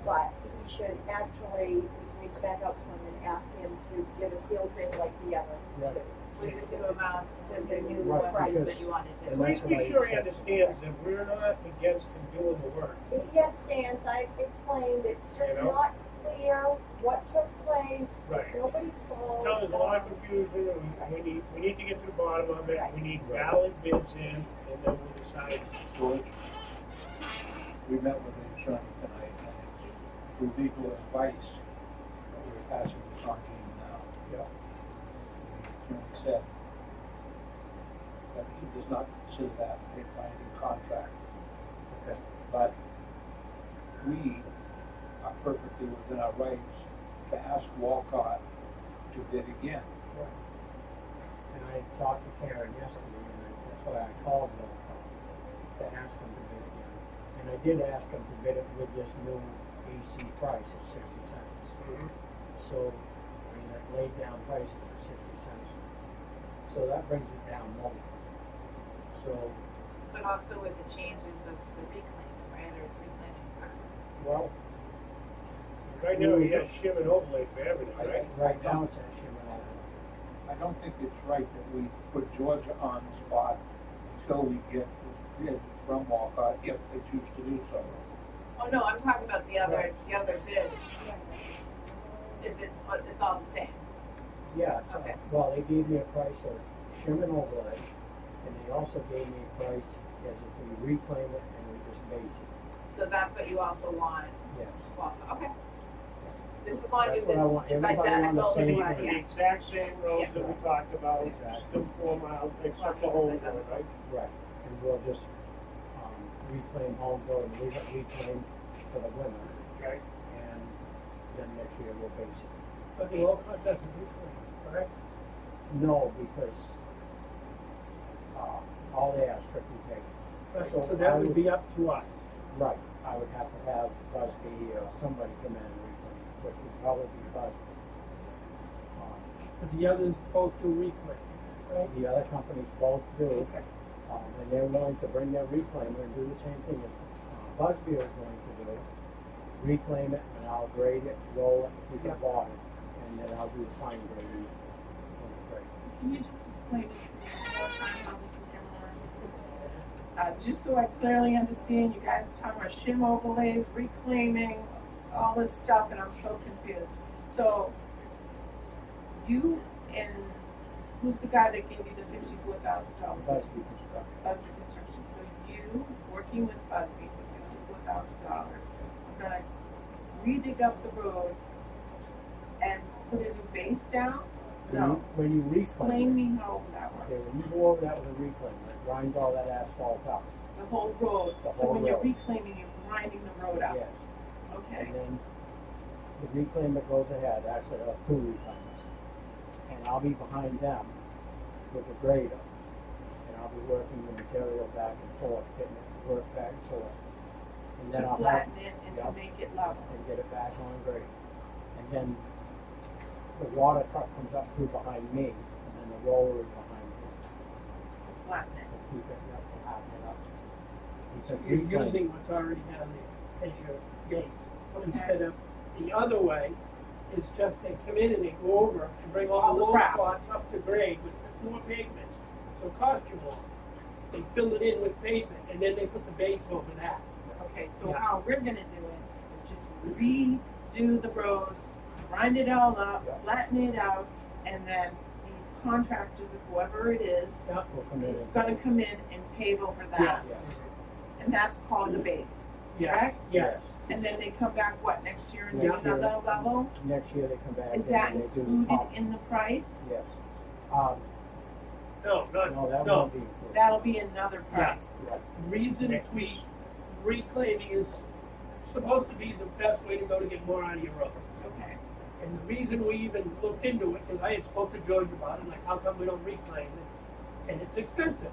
but he should actually reach back out to him and ask him to give a sealed bid like the other Right. two. With the new amounts, the new Right, price that because- you wanted to. and that's Please what I be sure he said. understands that we're not against him doing the work. He understands, I explained, it's just You know? not clear what took place, Right. it's nobody's fault. Now, there's a lot of confusion, and we need to get to the bottom of it, we need valid bids in, and then we'll decide. George, we met with the attorney tonight, and it's through legal advice that we're passing this on to you now. Yeah. The attorney said that he does not consider that a binding contract. Okay. But we are perfectly within our rights to ask Walcott to bid again. And I talked to Karen yesterday, and that's why I called Walcott to ask him to bid again. And I did ask him to bid it with this new AC price of 60 cents. So, I mean, that laid down price is 60 cents. So that brings it down more. So, But also with the changes of the reclaiming, right, there's reclaiming something. well, Right now, he has shim and overlay for everything, right? right now it's at Shimano. I don't think it's right that we put Georgia on the spot until we get the bid from Walcott, if they choose to do so. Oh, no, I'm talking about the other bids. Is it, it's all the same? Yeah, it's, Okay. well, they gave me a price of shim and overlay, and they also gave me a price as if we reclaim it and we just base it. So that's what you also want, Yes. well, okay. Just as long That's as what I want. it's Everybody on the identical to same what, The yeah. exact same roads that we talked about, Exactly. still 4 miles, except the whole road, right? Right, and we'll just, reclaim home road and leave it reclaimed for the winter, Okay. and then next year we'll base it. But the Walcott doesn't reclaim, correct? No, because, all they are strictly paid. Right, So so that I would would- be up to us. Right, I would have to have Busby or somebody come in and reclaim, which would probably be Busby. but the others both do reclaim, right? The other companies both do, and they're willing to bring their reclaimer and do the same thing as Busby is going to do. Reclaim it, and I'll grade it, roll it, keep it water, and then I'll do the fine grading when it's ready. So can you just explain it to me one more time how this is gonna work? Just so I clearly understand, you guys are talking about shim overlays, reclaiming, all this stuff, and I'm so confused. So, you and, who's the guy that gave you the $54,000? Busby Construction. Busby Construction. So you, working with Busby for $54,000, are gonna redig up the roads and put a new base down? No. When you reclaim Explain it, me how that okay, works. when you go over that with a reclaimer, it grinds all that asphalt out. The whole road. The So whole when you're road. reclaiming, you're grinding the road up. Yes. Okay. And then the reclaimer goes ahead, actually, two reclaimers. And I'll be behind them with the grader. And I'll be working the material back and forth, getting it work back and forth. And then To I'll flatten it and to Yep. make it level. and get it back on grade. And then the water truck comes up through behind me, and then the roller is behind me. To flatten it. To keep it up, to happen it up. Because You're reclaim- using what's already down there as your base, instead of the other way, is just they come in and they go over and bring all All the the low crap. spots up to grade with more pavement, so it costs you more. They fill it in with pavement, and then they put the base over that. Okay, so Yeah. how we're gonna do it is just redo the roads, grind it all up, Yeah. flatten it out, and then these contractors, or whoever it is, Yeah. Will come in is and- gonna come in and pave over that. Yes. And that's called the base, correct? Yes. And then they come back, what, next year and do Next year. another level? Next year they come back Is in that and they do the included top. in the price? Yes. No, No, that no. won't be included. That'll be another price. Right. Reason we reclaiming is supposed to be the best way to go to get more out of your road. Okay. And the reason we even looked into it, because I had spoke to George about it, like, how come we don't reclaim it? And it's expensive.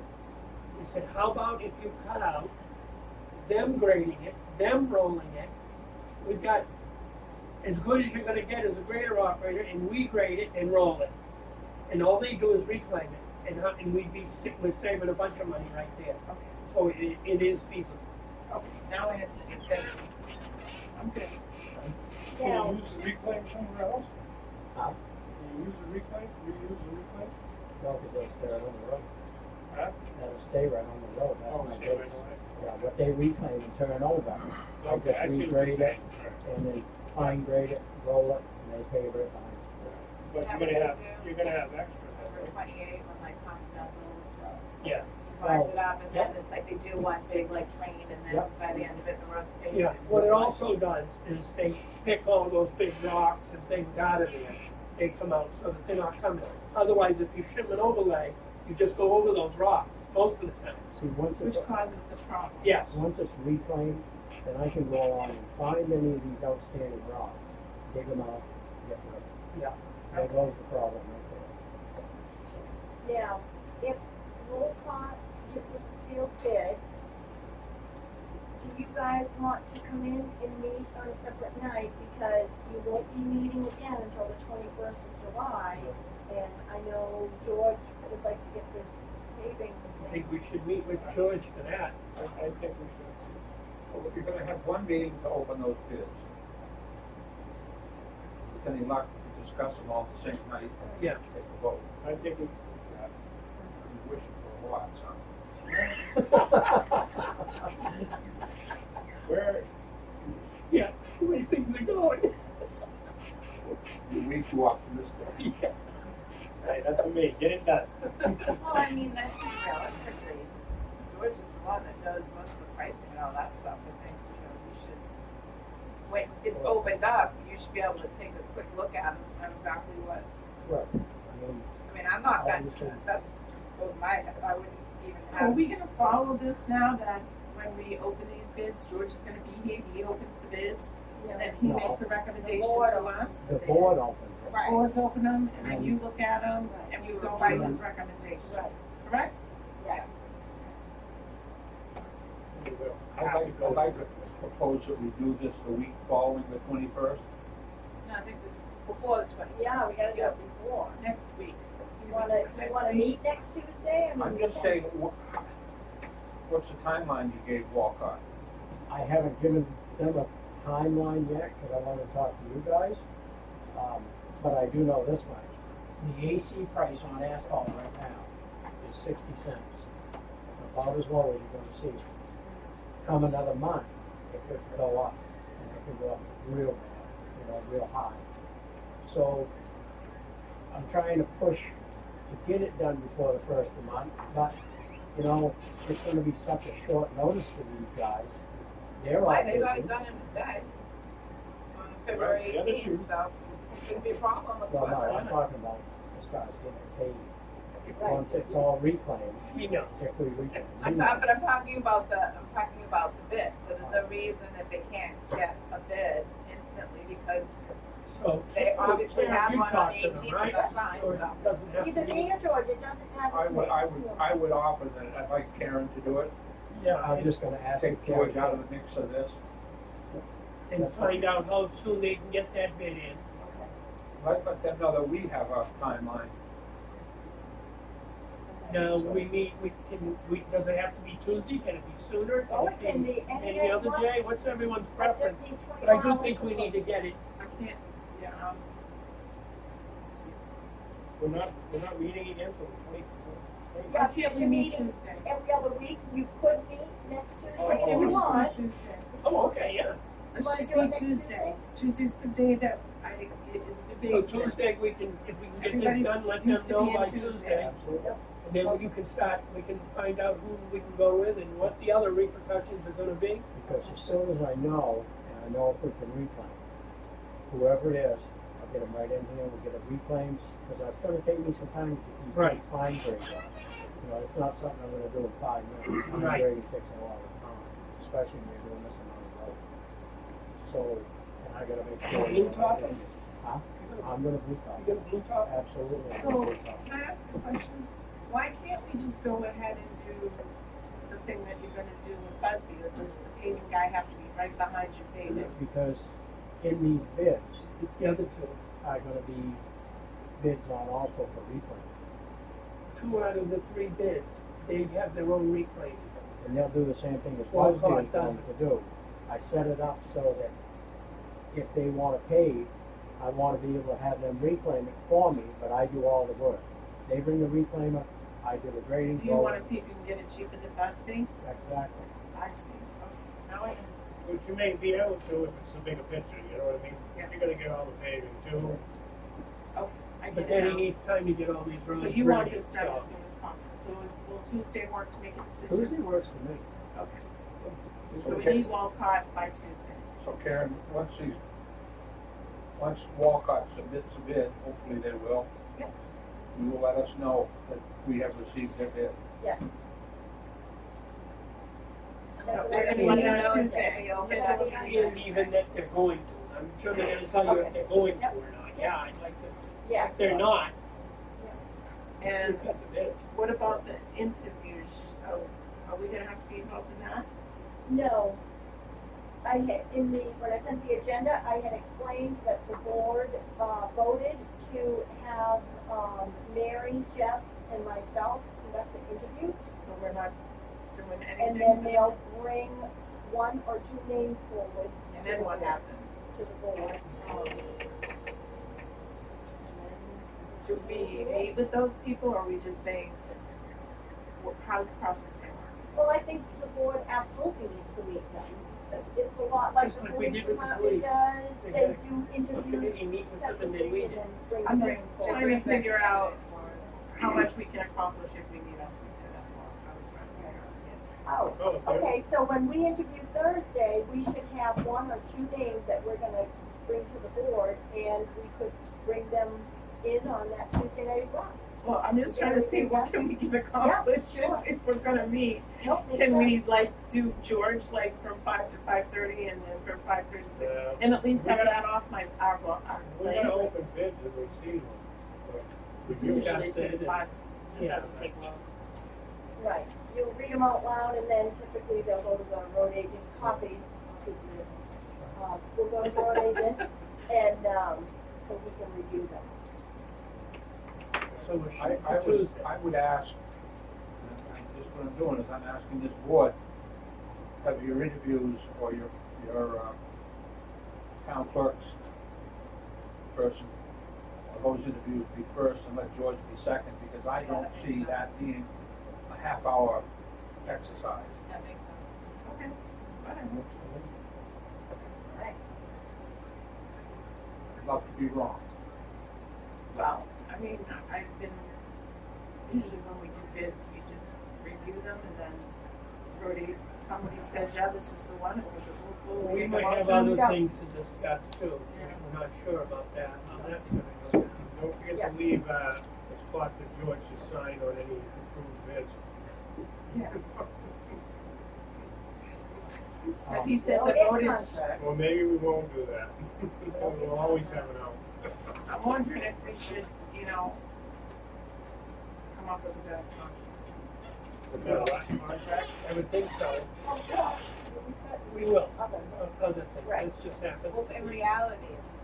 We said, how about if you cut out them grading it, them rolling it? We've got as good as you're gonna get as a grader operator, and we grade it and roll it. And all they do is reclaim it, and we're saving a bunch of money right there. Okay. So it is feasible. Okay, now I understand. Thank you. I'm good. Can Now, you use the reclaim somewhere else? Huh? Can you use the reclaim, reuse the reclaim? No, because they'll stay right on the road. Huh? That'll stay right on the road, Oh, that's my so base. it's- Yeah, what they reclaim and turn over, I Okay, just I see what you're regrade it, saying. and then fine grade it, roll it, and they pave it behind. But Is that you're what gonna have, they you're gonna have extra, Number right? 28, when like Continentals, Yeah. divides it up, and then Yep. it's like they do one big like train, and then Yep. by the end of it, the road's paved. Yeah, what it also does is they pick all those big rocks and things out of there. They come out so that they're not coming. Otherwise, if you shim an overlay, you just go over those rocks most of the time. See, once it's, Which causes the problem. Yes. once it's reclaimed, then I can go along and find any of these outstanding rocks, dig them out, get rid of them. Yeah. There goes the problem right there. So, now, if Wolcott gives us a sealed bid, do you guys want to come in and meet on a separate night? Because you won't be meeting again until the 21st of July. And I know George would like to get this paving I thing. think we should meet with George for that. I think we should. Well, if you're gonna have one meeting to open those bids, with any luck, we discuss them all the same night. and Yeah. Take a vote. I think we, I'm wishing for a lot, son. where, Yeah, the way things are going. You're way too optimistic. hey, that's for me, get it done. Well, I mean, I think realistically, George is the one that knows most of the pricing and all that stuff. I think, you should, when it's opened up, you should be able to take a quick look at them to know exactly what, right, I mean, I'm not that, Obviously. that's over my head, I wouldn't even So are have. we gonna follow this now that when we open these bids, George is gonna be here, he opens the bids, and then he No. makes the recommendation The board to opens us? the board opens it. Right. Boards open them, and then you look at them, Right. and you go by his recommendation, Right, correct? yes. We will. I'd like to propose that we do this the week following the 21st. No, I think this, before the 20th. Yeah, we gotta do it Yes. before. Next week. You wanna meet next Tuesday? I mean, I'm we just can. saying, what's the timeline you gave Walcott? I haven't given them a timeline yet, cause I wanna talk to you guys. But I do know this much, the AC price on asphalt right now is 60 cents. About as low as you're gonna see. Come another month, it could go up, and it could go up real bad, real high. So, I'm trying to push to get it done before the first of the month, but, it's gonna be such a short notice for these guys. They're all Why, they got busy. it done in a day, on February Right, the other 18th, so it shouldn't be a problem Well, no, whatsoever. I'm talking about as far as getting paid. Right. Once it's all reclaimed, We know. if we reclaim. I'm talking about the bid, so there's no reason that they can't get a bid instantly, because So. they obviously Karen, have you one on talked the to them, 18th right? of that sign, So it so. doesn't have to Either be- me or George, it doesn't have to be. I would offer that I'd like Karen to do it, Yeah, I'm just gonna ask. take if George Karen- out of the mix of this. and find out how soon they can get that bid in. Let them know that we have a timeline. Now, does it have to be Tuesday, can it be sooner? Oh, it can be any Any day other you want. day, what's everyone's I just preference? need 24 But I do hours think to we need to post. get it, I can't, yeah, We're not meeting again till the 24th. Yeah, Why can't because we you're meet meeting Tuesday? every other week, you could meet next Tuesday Why if can't you we just want. meet Tuesday? oh, okay, yeah. Let's Wanna just do it meet next Tuesday. Tuesday's the day that it is the day. So that- Tuesday, if we can get this Everybody's done, let them used to know being by Tuesday. Tuesday. Absolutely. And then you can start, we can find out who we can go with and what the other repercussions are gonna be. Because as soon as I know, and I know if we can reclaim, whoever it is, I'll get them right in here, we'll get it reclaimed, because it's gonna take me some time to get these Right. things fine graded. It's not something I'm gonna do in 5 minutes. Fine Right. grading takes a lot of time, especially when you're doing this amount of road. So, and I gotta make sure. Blue top it? Huh? I'm gonna blue top. You got a blue top? Absolutely. I'm So, gonna blue top. can I ask a question? Why can't we just go ahead and do the thing that you're gonna do with Busby, or does the paving guy have to be right behind your paving? Because in these bids The other two. are gonna be bids on also for reclaim. 2 out of the 3 bids, they have their own reclaim. And they'll do the same thing as Well, Busby is God going to do. I set it up so that if they wanna pave, I wanna be able to have them reclaim it for me, but I do all the work. They bring the reclaimer, I do the grading. So you wanna see if you can get it cheaper than Busby? Exactly. I see, okay, now I understand. Which you may be able to if it's a bigger picture, you know what I mean? If you're gonna get all the paving too. I But get then it he now. needs time to get all these roads So ready. you want this done so- as soon as possible, so will Tuesday work to make a decision? Tuesday works for me. Okay, so we Okay. need Walcott by Tuesday. So Karen, once Walcott submits a bid, hopefully they will. Yep. You will let us know that we have received their bid. Yes. So That's what we're I gonna said. meet on Tuesday. Tuesday. Schedule Schedule it. And even that they're going to, I'm sure they're gonna tell you if Okay. they're going to Yep. or not, yeah, I'd like to, Yes. if they're not, And we've got the bids. what about the interviews? Are we gonna have to be involved in that? No. I had, when I sent the agenda, I had explained that the board, voted to have, Mary, Jess, and myself conduct the interviews. So we're not doing And then anything? they'll bring 1 or 2 names forward And then what happens? to the board. Do we meet with those people, or are we just saying, how's the process gonna work? Well, I think the board absolutely needs to meet them. It's a lot like Just the like we police did with the department police. does, They they gotta- do committee meet interviews with them and then we separately and did. then bring I'm them just forward. trying to figure out how much we can accomplish if we meet on Tuesday, that's all I was trying to figure out. Oh, Oh, okay, so when we interview Thursday, we should have 1 or 2 names that we're gonna bring to the board, and we could bring them in on that Tuesday night as well. Well, I'm just trying to see what can we get accomplished sure. if we're gonna meet. Nope, makes Can we sense. like do George like from 5 to 5:30 and then from 5:30 to 6? Yeah. And at least have that off our We're plate. gonna open bids and receive them. but we do Usually have to- takes 5, it Yeah. doesn't take long. Right, you'll read them out loud, and then typically they'll go to the road agent, copies. We'll go to the road agent, and, so we can review them. So we're I shooting for would, Tuesday. I would ask, and just what I'm doing is I'm asking this board, have your interviews or your town clerk's person, or those interviews be first and let George be second, because I don't that makes see sense. that being a half-hour exercise. That makes sense. Okay, whatever. Right. I'd love to be wrong. Well, I mean, I've been, usually when we do bids, we just review them and then Brody, somebody says, yeah, this is the one, and we'll We make a might have motion and we other go. things to discuss too. Yeah. We're not sure about that, how that's gonna go. Don't forget Yeah. to leave, a spot for George to sign on any approved bids. Yes. As he said, We'll the get voted, contracts. Well, maybe we won't do that. We'll always have an out. I'm wondering if we should, you know, come up with a better contract. I would think so. Oh, yeah. We will. Other. Other things, Right. this just happened. Well, in reality, it's They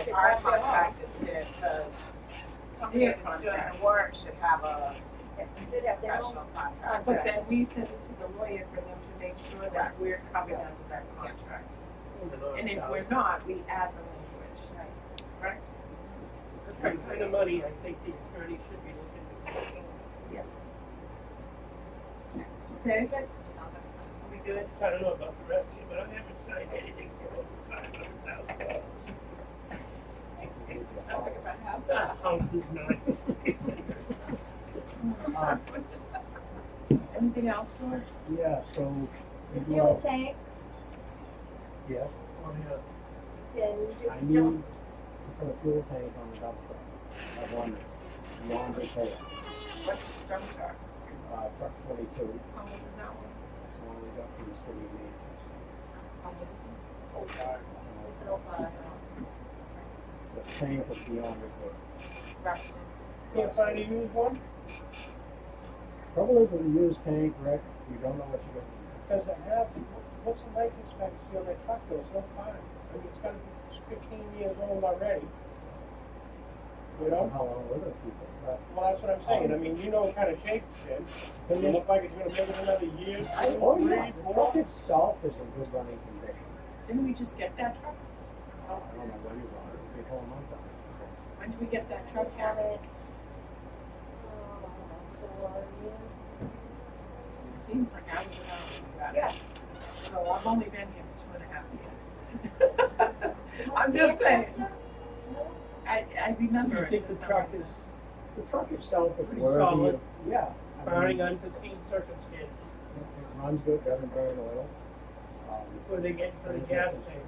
should our have their own. contract is that the company Their that's doing contract. the work should have a Yeah, they should have their own professional contract. But then we send it to the lawyer for them to make sure that Correct. we're covered Yeah. under that Yes. contract. We're And if not we're not, we add the language. Right. Right? That kind of money, I think the attorney should be looking to settle. Okay, Good. are we good? I don't know about the rest of you, but I haven't signed anything for over $500,000. I don't think if I have That that. house is not. Anything else, George? Yeah, so, we do Fuel have, tank, yes, Oh, yeah. can you I do need still? to put a fuel tank on the dump truck. I have one that's long repair, What's the dump truck? truck 42, How old is that one? that's the one we got from the city of Manchester. How old is it? Oh, God. It's an old It's an old one. The tank is beyond repair. Rusted. Can't find a used one? Trouble is with a used tank, Rick, you don't know what you're gonna Does it have, what's the life expectancy on that truck though? It's no fun. I mean, it's got, it's 15 years old already. You do. know? How long will it keep it? But Well, that's what I'm saying. I mean, you know what kind of shape it's in. Does it look like it's gonna make it another year, Oh, two, yeah, three, the truck four? itself is in good running condition. Didn't we just get that truck? I don't know when you bought it, it'll be a whole month on it. When did we get that truck? We have it, 4 years. It seems like I was around when we got it. Yeah. So I've only been here for 2.5 years. I'm just saying, Manchester? No? I remember You it. think for the some truck reason. is The truck itself is Pretty worthy solid. of, yeah. I barring mean, unforeseen circumstances? it runs good, doesn't burn oil. Before they get to the gas tank?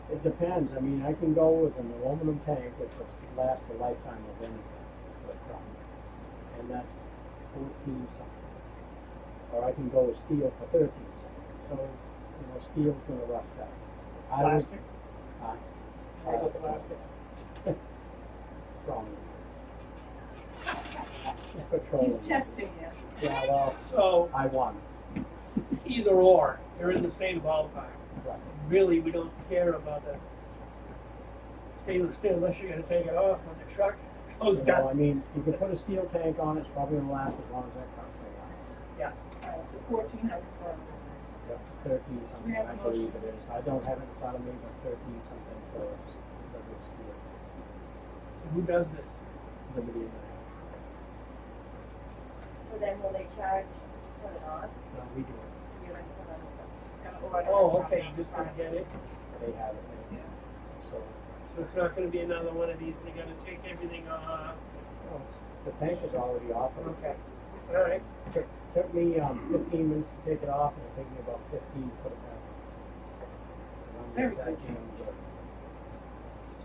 It depends, I mean, I can go with an aluminum tank, which will last a lifetime of anything for a truck. And that's 14 something. Or I can go with steel for 13 something, so, you know, steel's gonna rust out. I would- Plastic? Plastic. Plastic. Strong. Petroleum. He's testing you. Yeah, well, So, I won. either or, they're in the same ballpark. Right. Really, we don't care about the stainless steel unless you're gonna take it off when the truck goes You know, I down. mean, you can put a steel tank on, it's probably gonna last as long as that truck's gonna last. It's a 1400 for Yep, 13 something, We have I a believe motion. it is. I don't have it in front of me, but 13 something for regular steel. So who does this? Liberty and So then will they charge to put it on? no, we do it. You're gonna put on something. It's gonna order. Oh, it okay, from you just gonna the get it? They have it made. So, So it's not gonna be another one of these, they're gonna take everything off? well, the tank is already off. Okay, all right. Took me 15 minutes to take it off, and it took me about 15 to put it back. And I'm Very just that good. damn good.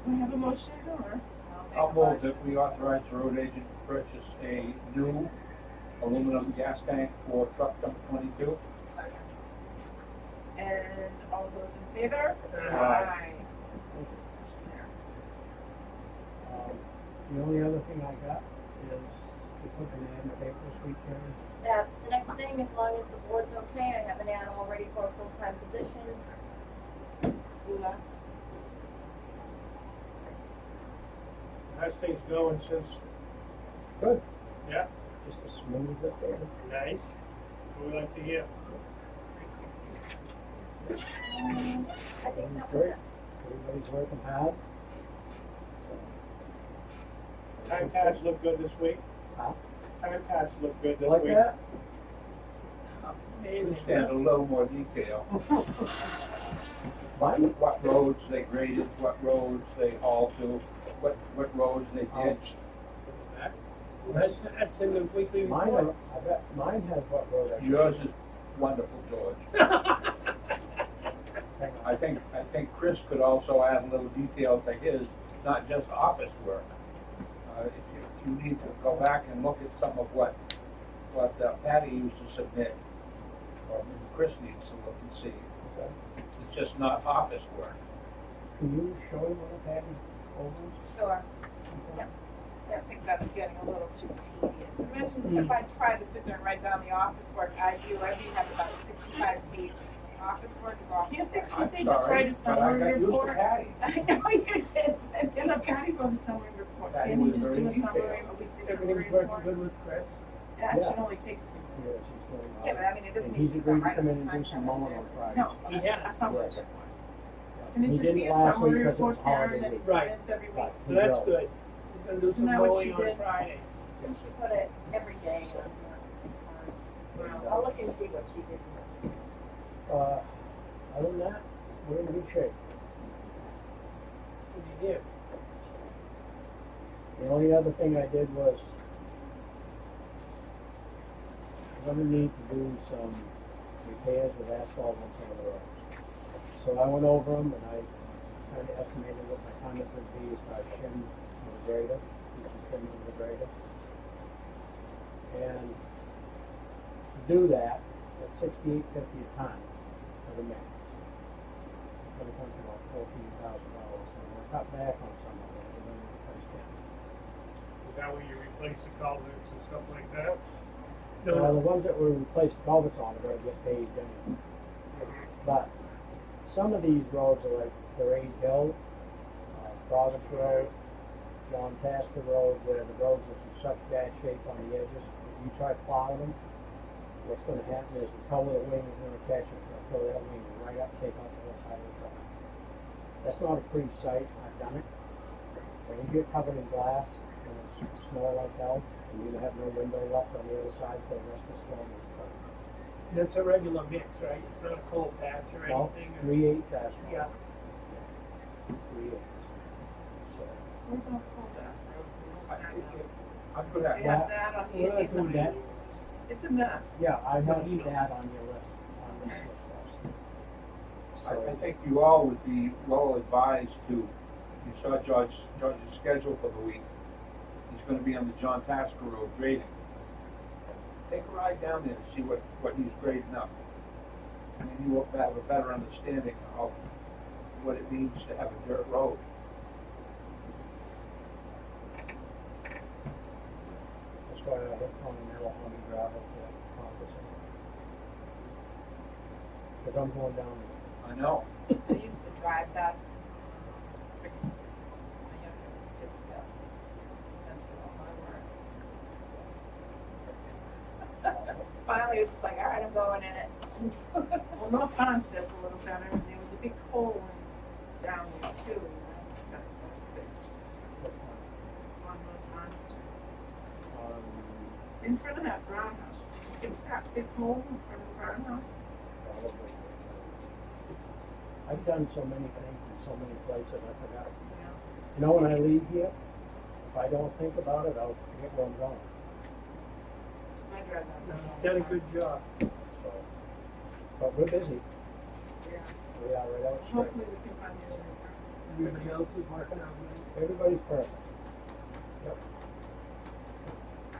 Do we have a motion or? I'll move that we authorize the road agent to purchase a new aluminum gas tank for truck number 22. And all those in favor? Aye. The only other thing I got is we put an ad in the paper this week, Karen. That's the next thing, as long as the board's okay, I have an ad all ready for a full-time position. Who left? how's things going since, Good, yeah, just as smooth as it is. nice? What we like to hear. I think that was Great. it. Everybody's working hard. Time pads look good this week? Huh? Time pads look good this You like week? that? Amazing. Understand a little more detail. Mine? What roads they graded, what roads they hauled to, what roads they ditched. That's in the weekly Mine, report. I bet, mine has what road I. Yours is wonderful, George. Hang on. I think Chris could also add a little detail to his, not just office work. If you need to go back and look at some of what Patty used to submit, or maybe Chris needs to look and see. Okay. It's just not office work. Can you show him what I've had overs? Sure. Okay. I think that's getting a little too tedious. Imagine if I tried to sit there and write down the office work I do have about 65 pages. Office work is office Can't they, work. can't they I'm just write a sorry, but I got summary used to report? Patty. I know you did. Did a Patty go to summary report? Patty Can you was just do very a summary, detailed. a weekly summary Everything's working report? good with Chris. That Yeah. should only take, Yeah, she's doing all Yeah, but I mean, it right. doesn't And need he's to come agreed to right come on in and the do some time. mowing on Friday. no, Yeah. a summary Yes. report. Yeah. Can it He just be didn't a last summary week 'cause it was report, Karen, holiday that he week. Right. submits every week? Right. So that's good. He's gonna do some Isn't that what mowing you on did? Fridays. And she put it every day on her. I'll look and see what she did. Other than that, we're in good shape. What do you hear? The only other thing I did was, I'm gonna need to do some repairs with asphalt on some of the roads. So I went over them and I kind of estimated what my tonnage would be if I shimmed with a grader, which is shimming with a grader. And to do that, at $68.50 a ton for the mix, it's gonna come to about $14,000. So I'm gonna cut back on some of it, and then replace them. Is that where you replace the culverts and stuff like that? Well, the ones that were replaced culverts on are gonna get paved anyway. But some of these roads are like Parade Hill, Province Road, John Tasker Road, where the roads are in such bad shape on the edges. If you try plowing them, what's gonna happen is the toe of the wing is gonna catch it, it's gonna throw that wing right up, take out the whole side of the truck. That's not a pretty sight, I've done it. When you get covered in glass, and it's snow like hell, and you have no window left on the other side for the rest of the storm, it's cold. That's a regular mix, right? It's not a cold patch or No, anything? it's or- 3/8 asphalt. Yeah. It's 3/8. So, What about Colback Road? I'm good We at have that on we're not doing the, that. it's a mess. Yeah, I No, have he knows. that on your list, on the list also. I So, think you all would be well advised to, you saw George's schedule for the week. He's gonna be on the John Tasker Road grading. Take a ride down there and see what he's grading up. And then you will have a better understanding of what it means to have a dirt road. that's why I hooked on the Narrahoney gravel for that conference. Cause I'm going down there. I know. I used to drive that. My youngest kids go. And do all my work. Finally, it was just like, all right, I'm going in it. Well, North Barnstead's a little better, and there was a big hole in down there too, that's fixed on North Barnstead. In front of that brown house, did you fix that big hole in front of the brown house? Probably. I've done so many things in so many places, I forgot. Yeah. You know, when I leave here, if I don't think about it, I'll forget where I'm going. I drive that. No, road all you've the done a time. good job. So, but we're busy. Yeah. We are right out straight. Hopefully we can find the other parts. Everybody else is working out good. Everybody's perfect. Yep.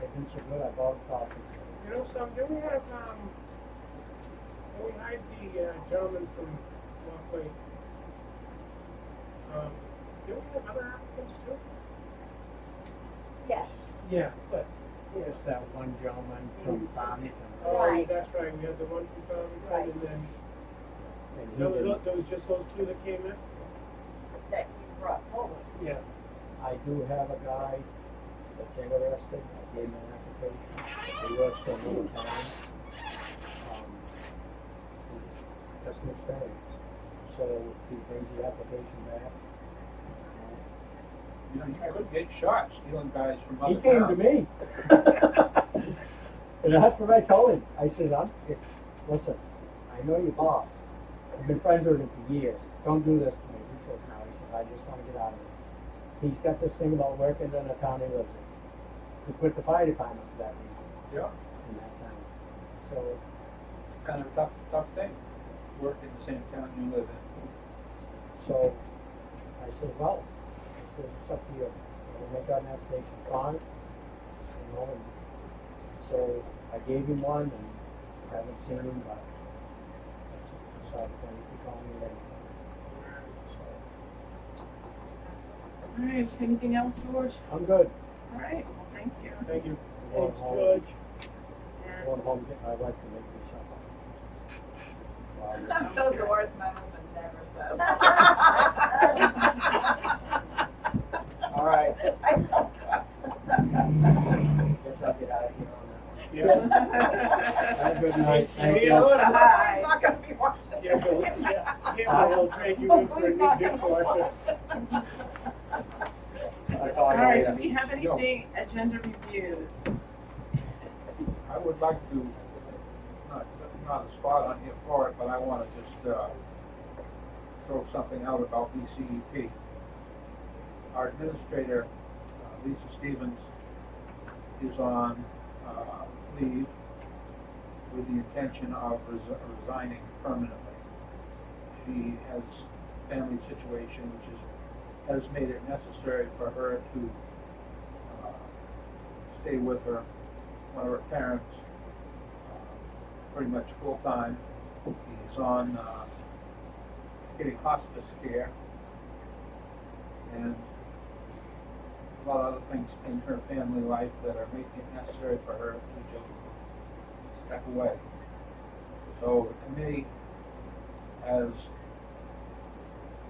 They've been so good, I bought coffee. You know, so do we have, when we hired the gentleman from Walkway, do we have other applicants too? Yes, Yeah, but Yes, that one gentleman from Farmington. Oh, Right. that's right, we had the one from Farmington, and then, And he there didn't, was just those two that came in? that you brought forward. yeah, I do have a guy that's interested, I gave him an application, he works for another town. He's got some experience, so he brings the application back. You know, you could get shot stealing guys from He other came towns. to me. And that's what I told him. I said, listen, I know your boss. I've been friends with him for years. Don't do this to me. He says, no. He says, I just want to get out of it. He's got this thing about working in the town he lives in. He quit the fire department for that reason Yeah, in that town. So, it's kind of a tough thing, work in the same town you live in. so I said, well, I said, it's up to you. We'll make our application fine. You know, and so I gave him one and haven't seen him, but I decided to call me later. All right, anything else, George? I'm good. All right, well, thank you. Thank you. I'm going Thanks, home. George. I'm going home and get my wife to make me supper. Those are words my husband never says. All right. I don't. Guess I'll get out of here on that one. Yeah. Have a good night. Thank See you. you. Bye. He's not gonna be watching. Yeah, but, yeah, we'll trade you in for a new dishwasher. I'll call All you right, do later. we have anything, agenda reviews? I would like to, not a spot on here for it, but I want to just throw something out about BCEP. Our administrator, Lisa Stevens, is on leave with the intention of resigning permanently. She has a family situation which has made it necessary for her to stay with one of her parents pretty much full time. He's on getting hospice care and a lot of other things in her family life that are making it necessary for her to just step away. So the committee has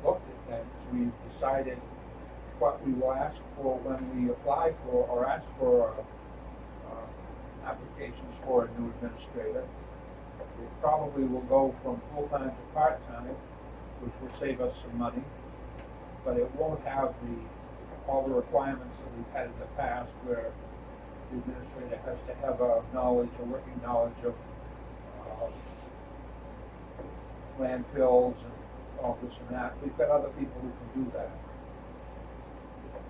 looked at things. We've decided what we will ask for when we apply for or ask for applications for a new administrator. We probably will go from full-time to part-time, which will save us some money, but it won't have all the requirements that we've had in the past where the administrator has to have a working knowledge of landfills and all this and that. We've got other people who can do that.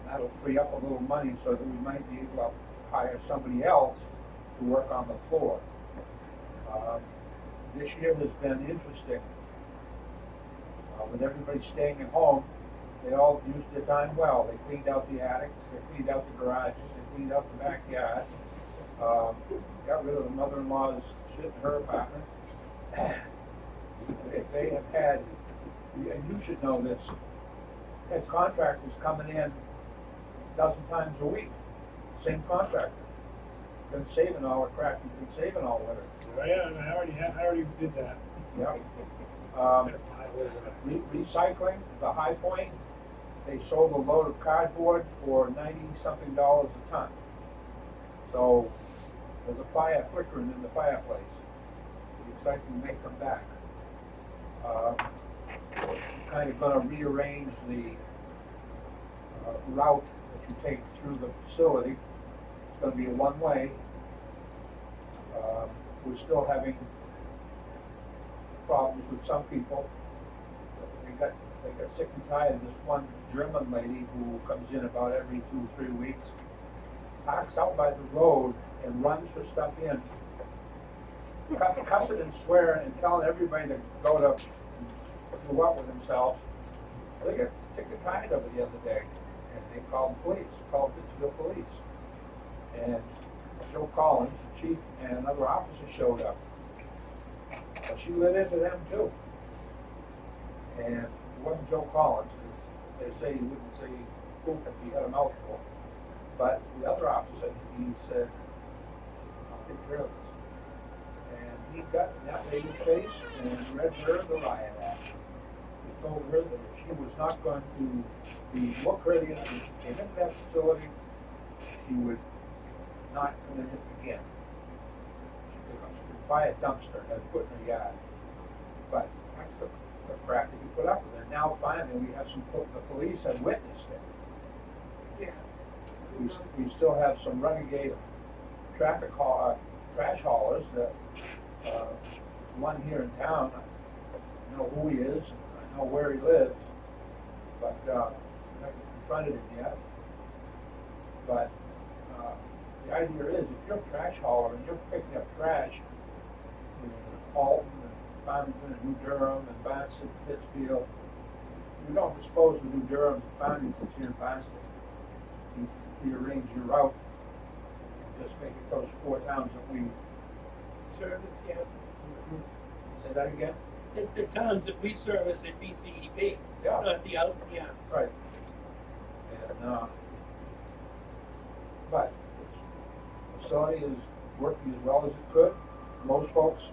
That'll free up a little money so that we might be able to hire somebody else to work on the floor. This year has been interesting. With everybody staying at home, they all used their time well. They cleaned out the attics, they cleaned out the garages, they cleaned out the backyard. Got rid of the mother-in-law's shit in her apartment. They have had, and you should know this, had contractors coming in a dozen times a week. Same contractor. Been saving all the crap you've been saving all winter. Oh, yeah, and I already did that. Yeah. Recycling, the High Point, they sold a load of cardboard for $90-something a ton. So there's a fire flickering in the fireplace. We expect to make them back. Kind of going to rearrange the route that you take through the facility. It's going to be a one-way. We're still having problems with some people. They got sick and tired of this one German lady who comes in about every 2 or 3 weeks, parks out by the road and runs her stuff in, cussing and swearing and telling everybody to go to do what with themselves. They got sick and tired of it the other day, and they called Pittsfield Police. And Joe Collins, the chief, and another officer showed up. But she lit into them too. And it wasn't Joe Collins, because they say he wouldn't say poop if he had a mouthful. But the other officer, he said, I'll take care of this. And he got in that lady's face and read her the riot act. told her that if she was not going to be more courteous when she came into that facility, she would not come in it again. She could buy a dumpster and have it put in her yard. But that's the crap that you put up with. And now finally, we have the police have witnessed it. Yeah. We still have some renegade trash haulers that, one here in town, I know who he is, I know where he lives, but, I haven't confronted him yet. But, the idea is, if you're a trash hauler and you're picking up trash in Alton and Farmington and New Durham and Barnstead, Pittsfield, you don't dispose of New Durham and Farmington here in Barnstead. You arrange your route, and just make it those 4 towns that we, Service, yeah. say that again? The towns that we service at BCEP, Yeah, not the out, yeah. right. And, but the facility is working as well as it could. Most folks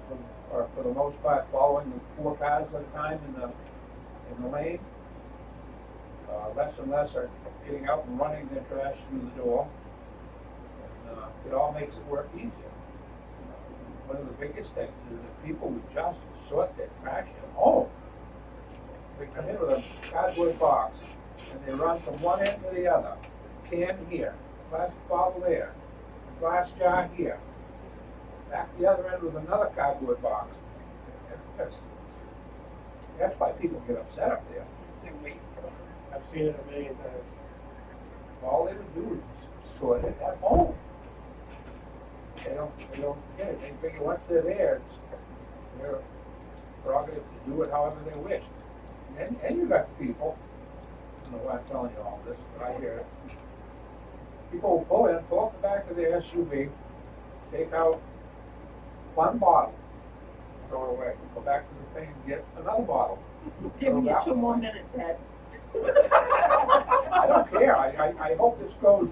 are, for the most part, following the 4 cars at a time in the lane. Less and less are getting out and running their trash through the door. And, it all makes it work easier. One of the biggest things is that people would just sort their trash at home. They come in with a cardboard box and they run from one end to the other. Can here, plastic bottle there, glass jar here. Back the other end with another cardboard box. That's why people get upset up there. I've seen it a million times. All they would do is sort it at home. They don't get it. They figure once they're there, it's their prerogative to do it however they wish. And you got the people, I don't know why I'm telling you all this, but I hear it. People will pull up the back of their SUV, take out 1 bottle, throw it away, go back to the thing and get another bottle. Giving you Throw that 2 one more away. minutes, Ed. I don't care. I hope this goes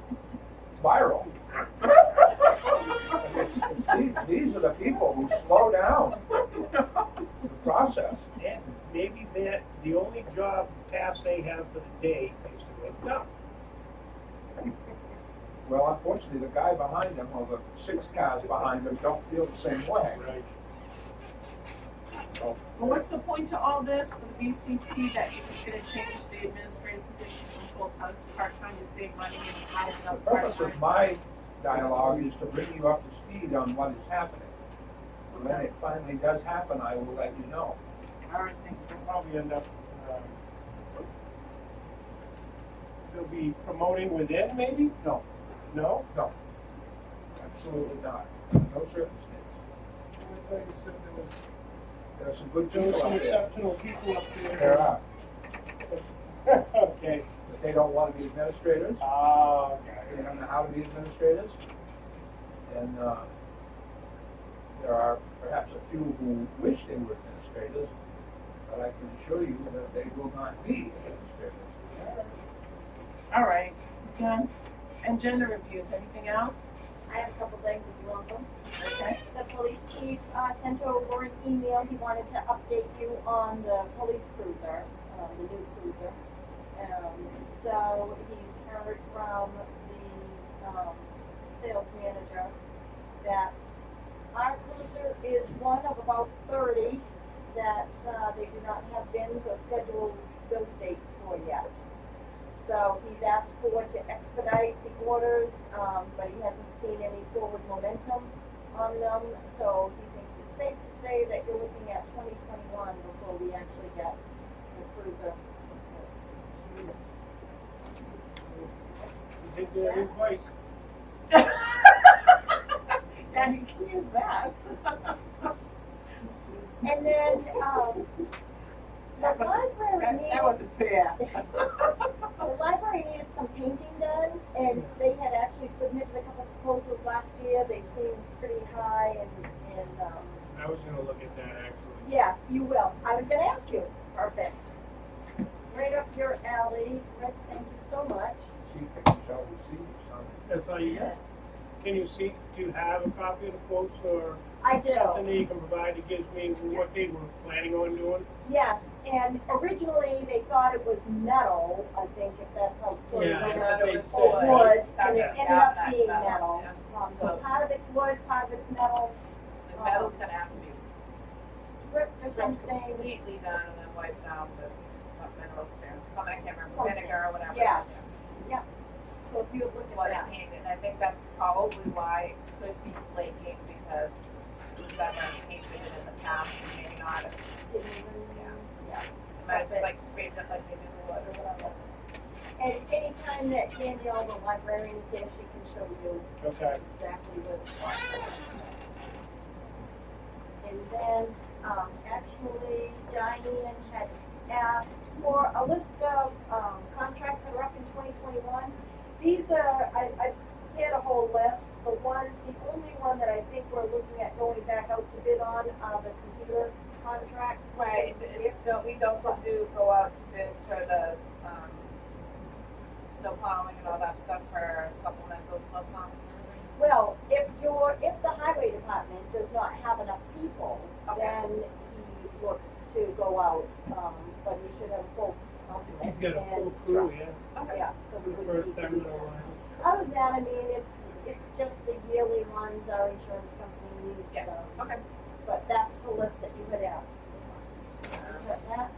viral. These are the people who slow down the process. And maybe that, the only job, task they have for the day is to wake up. Well, unfortunately, the guy behind them, or the 6 cars behind them, don't feel the same way. Right. So, Well, what's the point to all this for the BCP that you're just gonna change the administrative position from full-time to part-time to save money and hire the another purpose part-time? of my dialogue is to bring you up to speed on what is happening. When it finally does happen, I will let you know. All right, thank you. They'll probably end up, they'll be promoting within maybe? No, No? no, absolutely not. No circumstance. I thought you said There are some good there was people some out there. exceptional people up there. There are, Okay. but they don't want to be administrators. Ah, They okay. don't know how to be administrators. And there are perhaps a few who wish they were administrators, but I can assure you that they will not be administrators. All right, done. And gender reviews, anything else? I have a couple things if you want them. Okay. The police chief sent over an email, he wanted to update you on the police cruiser, the new cruiser. So he's heard from the sales manager that our cruiser is one of about 30 that they do not have bins or scheduled build dates for yet. So he's asked Ford to expedite the orders, but he hasn't seen any forward momentum on them. So he thinks it's safe to say that you're looking at 2021 before we actually get the cruiser. It's a big new place. Yeah, you can use that. And then, the library That needed, wasn't fair. the library needed some painting done, and they had actually submitted a couple proposals last year. They seemed pretty high and I was gonna look at that actually. yeah, you will. I was gonna ask you. Perfect. Right up your alley. Rick, thank you so much. See, shall we see? That's all you got? Can you see, do you have a copy of the quotes or I do. something that you can provide that gives me what they were planning on doing? Yes, and originally they thought it was metal, I think, if that's how it's going Yeah, to that's what they It was said. wood, It's and it actually ended up galvanized being metal, metal. yeah. So So part of it's wood, part of it's metal, the metal's gonna have to be stripped or stripped something. completely done and then wiped down with what mineral spirits, something I can't remember, Something. vinegar or whatever. Yes, yeah. So if you would look Well, at they that. painted, and I think that's probably why it could be flaking, because who's ever painted it in the past, and maybe not, it Didn't even, yeah. might have just like scraped it like they do the wood or whatever. And anytime that Danielle, the librarian, is there, she can show you Okay. exactly where the spots are. And then, actually, Diane had asked for a list of, contracts that are up in 2021. These are, I prepared a whole list. The only one that I think we're looking at going back out to bid on are the computer contracts. Right, we'd also go out to bid for the, snow plowing and all that stuff for supplemental snow plowing and everything. Well, if the highway department does not have enough people, Okay. then he looks to go out, but he should have a full complement. He's got a full and crew, trucks. Okay. Yeah, so For we the would first need to time do in a that. while. Other than that, I mean, it's just the yearly ones our insurance company needs, Yeah. Okay. but that's the list that you had asked for. Is that?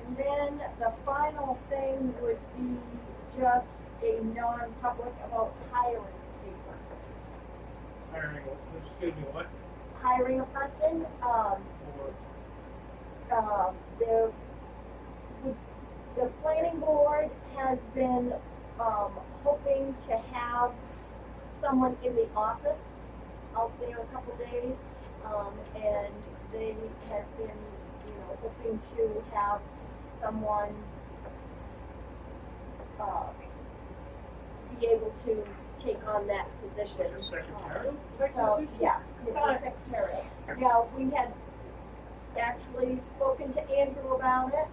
And then the final thing would be just a non-public about hiring a person. Hiring, excuse me, what? Hiring a person, For, the, the planning board has been, hoping to have someone in the office out there a couple days. And they have been, hoping to have someone, be able to take on that position. like a secretarial? So, yes, it's a secretarial. Now, we had actually spoken to Andrew about it.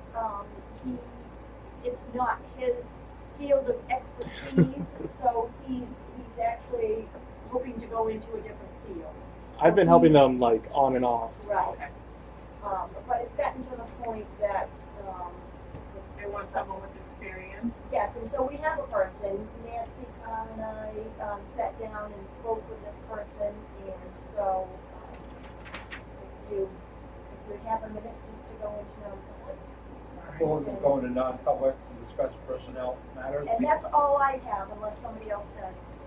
It's not his field of expertise, so he's actually hoping to go into a different field. I've been helping them like on and off. Right. Okay. But it's gotten to the point that, They want someone with experience. yes, and so we have a person, Nancy Kahn and I, sat down and spoke with this person, and so, if you have a minute just to go into non-public. Before we go into non-public to discuss personnel matters. And that's all I have, unless somebody else has.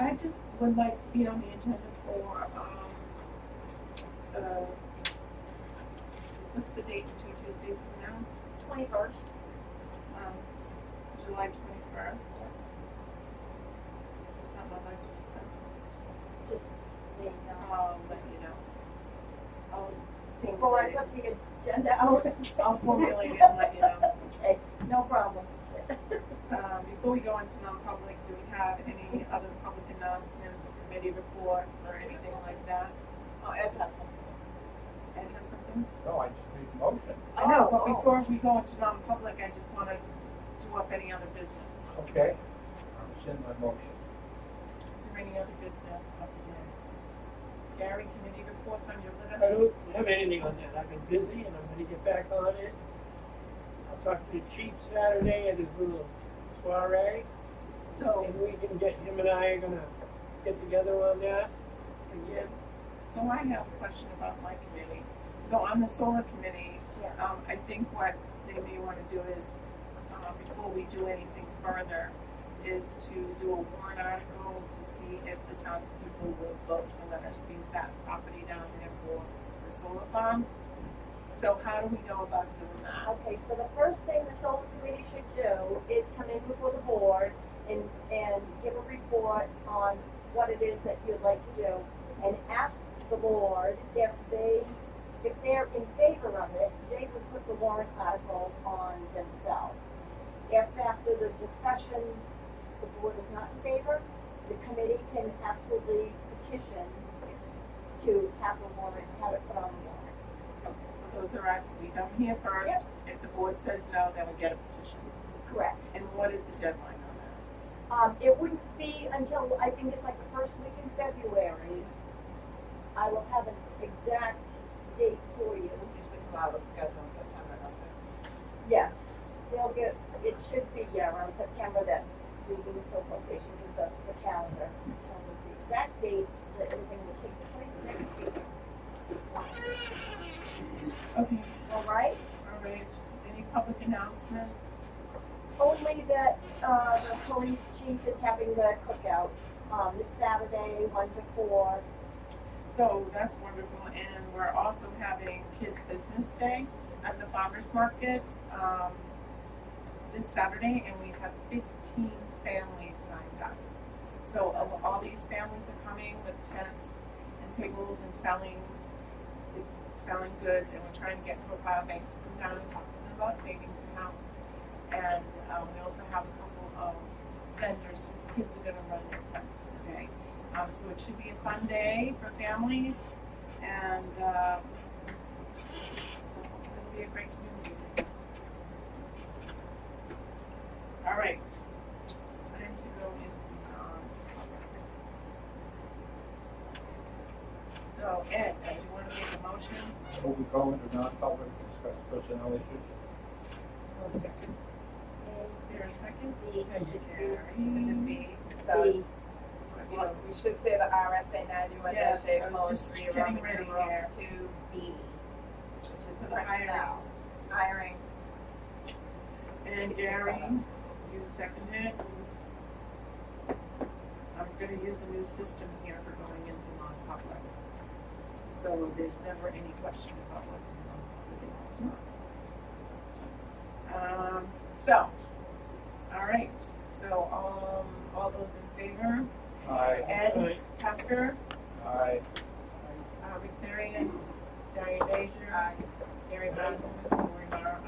I just would like to be on the agenda for, what's the date, 2 Tuesdays from now? 21st. July 21st. Something I'd like to discuss. Just stay down. I'll let you know. I'll Before I put the agenda out. I'll formulate it and let you know. Okay, no problem. Before we go into non-public, do we have any other public announcements or committee reports or anything like that? Oh, Ed has something. Ed has something? No, I just made the motion. I know, but Oh. before we go into non-public, I just want to do up any other business. Okay. I'm rescind my motion. Is there any other business of the day? Gary, committee reports on your list? I don't have anything on that. I've been busy and I'm gonna get back on it. I'll talk to the chief Saturday at his little soiree. So, And we can him and I are gonna get together on that again. so I have a question about my committee. So on the solar committee, Yeah. I think what they may want to do is, before we do anything further, is to do a warrant article to see if the townspeople will vote to let us use that property down there for the solar farm. So how do we go about doing that? Okay, so the first thing the solar committee should do is come in before the board and give a report on what it is that you'd like to do, and ask the board if they're in favor of it, they would put the warrant article on themselves. If after the discussion, the board is not in favor, the committee can absolutely petition to have it put on the warrant. Okay, so those are, we come here first. Yep. If the board says no, then we get a petition. Correct. And what is the deadline on that? It wouldn't be until, I think it's like the first week in February. I will have an exact date for you. Usually come out with schedule in September, don't they? Yes, they'll get, it should be, yeah, around September that the municipal association gives us the calendar, tells us the exact dates that everything will take place next week. Okay, All right? all right. Any public announcements? Only that, the police chief is having the cookout, this Saturday, 1 to 4. So that's wonderful, and we're also having Kids Business Day at the Farmers Market, this Saturday, and we have 15 families signed up. So all these families are coming with tents and tables and selling goods, and we're trying to get Profile Bank to come down and talk to them about savings accounts. And we also have a couple of vendors, whose kids are gonna run their tents for the day. So it should be a fun day for families, and so it'll be a great community. All right, time to go into so Ed, do you want to make a motion? Will we go into non-public, discuss personnel issues? One second. Is there a second? B. Thank you, Is Gary. it B? So it's, you know, we should say the RSA 91 Yes, dash A I was colon just 3 getting Roman ready numeral here. 2B, which is For the personnel. Hiring. And Gary, you seconded it. I'm gonna use a new system here for going into non-public. So there's never any question about what's in non-public and what's not. So, all right, so, all those in favor? Aye. Ed Tasker, Aye. Rick Marion, Diane Bajer, Gary Martin, Lori Mara,